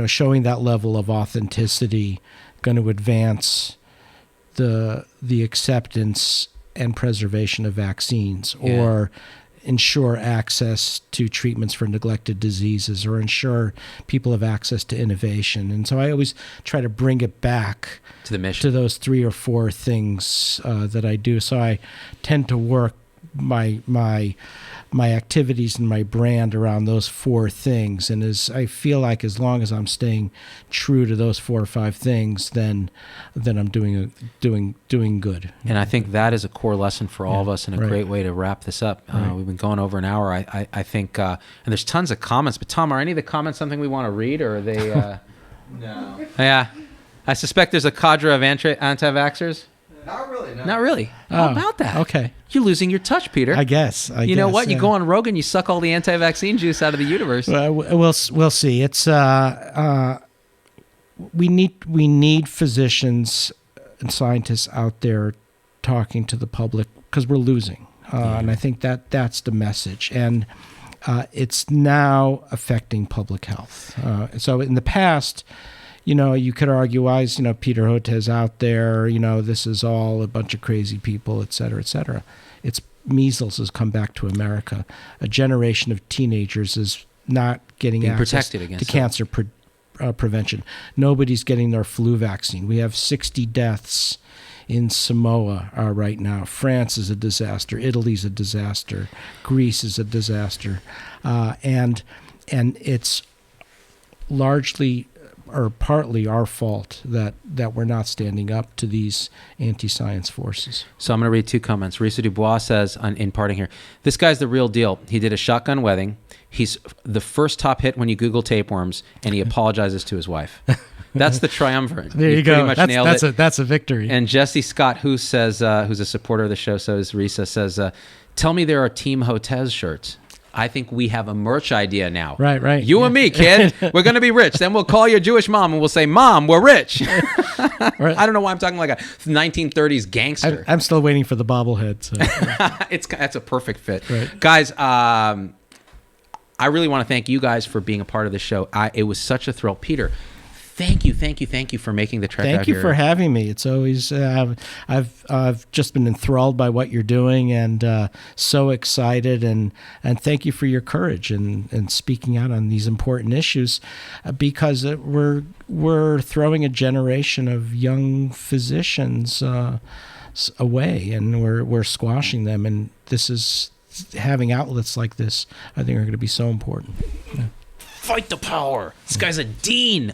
Showing that level of authenticity going to advance the acceptance and preservation of vaccines, or ensure access to treatments for neglected diseases, or ensure people have access to innovation. And so I always try to bring it back to the mission, to those 3 or 4 things that I do. So I tend to work my activities and my brand around those 4 things. And I feel like as long as I'm staying true to those 4 or 5 things, then I'm doing good. And I think that is a core lesson for all of us, and a great way to wrap this up. We've been going over an hour. I think, and there's tons of comments. But Tom, are any of the comments something we want to read, or are they? No. Yeah, I suspect there's a cadre of anti-vaxxers. Not really. No. Not really. How about that? Okay. You're losing your touch, Peter. I guess. You know what? You go on Rogan, you suck all the anti-vaccine juice out of the universe. We'll see. It's we need physicians and scientists out there talking to the public, because we're losing, and I think that's the message. And it's now affecting public health. So in the past, you could argue, why is, Peter Hotez out there? This is all a bunch of crazy people, et cetera, et cetera. It's measles has come back to America. A generation of teenagers is not getting Being access protected against to cancer prevention. Nobody's getting their flu vaccine. We have 60 deaths in Samoa right now. France is a disaster. Italy's a disaster. Greece is a disaster. And it's largely or partly our fault that we're not standing up to these anti-science forces. So I'm going to read 2 comments. Risa Dubois says, in parting here, this guy's the real deal. He did a shotgun wedding. He's the first top hit when you Google tapeworms, and he apologizes to his wife. That's the triumvirate. There you go. Pretty much nailed it. That's a victory. And Jesse Scott, who says, who's a supporter of the show, so is Risa, says, tell me there are Team Hotez shirts. I think we have a merch idea now. Right. You and me, kid. We're going to be rich. Then we'll call your Jewish mom and we'll say, Mom, we're rich. Right. I don't know why I'm talking like a 1930s gangster. I'm still waiting for the bobblehead. So. That's a perfect fit. Right. Guys, I really want to thank you guys for being a part of the show. It was such a thrill. Peter, thank you for making the trek out here. Thank you for having me. It's always I've just been enthralled by what you're doing, and so excited, and thank you for your courage and speaking out on these important issues, because we're throwing a generation of young physicians away, and we're squashing them, and this is having outlets like this, I think, are going to be so important. Yeah. Fight the power. This guy's a dean,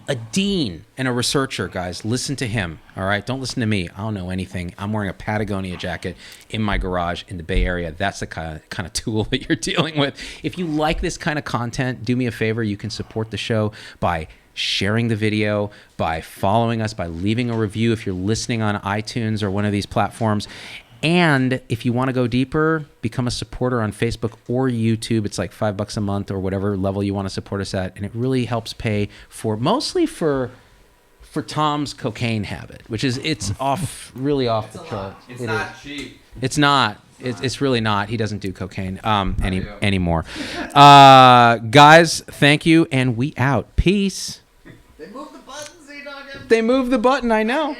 and a researcher, guys. Listen to him, all right? Don't listen to me. I don't know anything. I'm wearing a Patagonia jacket in my garage in the Bay Area. That's the kind of tool that you're dealing with. If you like this kind of content, do me a favor. You can support the show by sharing the video, by following us, by leaving a review if you're listening on iTunes or one of these platforms. And if you want to go deeper, become a supporter on Facebook or YouTube. It's like $5 a month or whatever level you want to support us at. And it really helps pay mostly for Tom's cocaine habit, which is, really off the chart. It's not cheap. It's not. It's really not. He doesn't do cocaine anymore. Guys, thank you. And we out. Peace. They moved the button, Z-Dog. They moved the button, I know.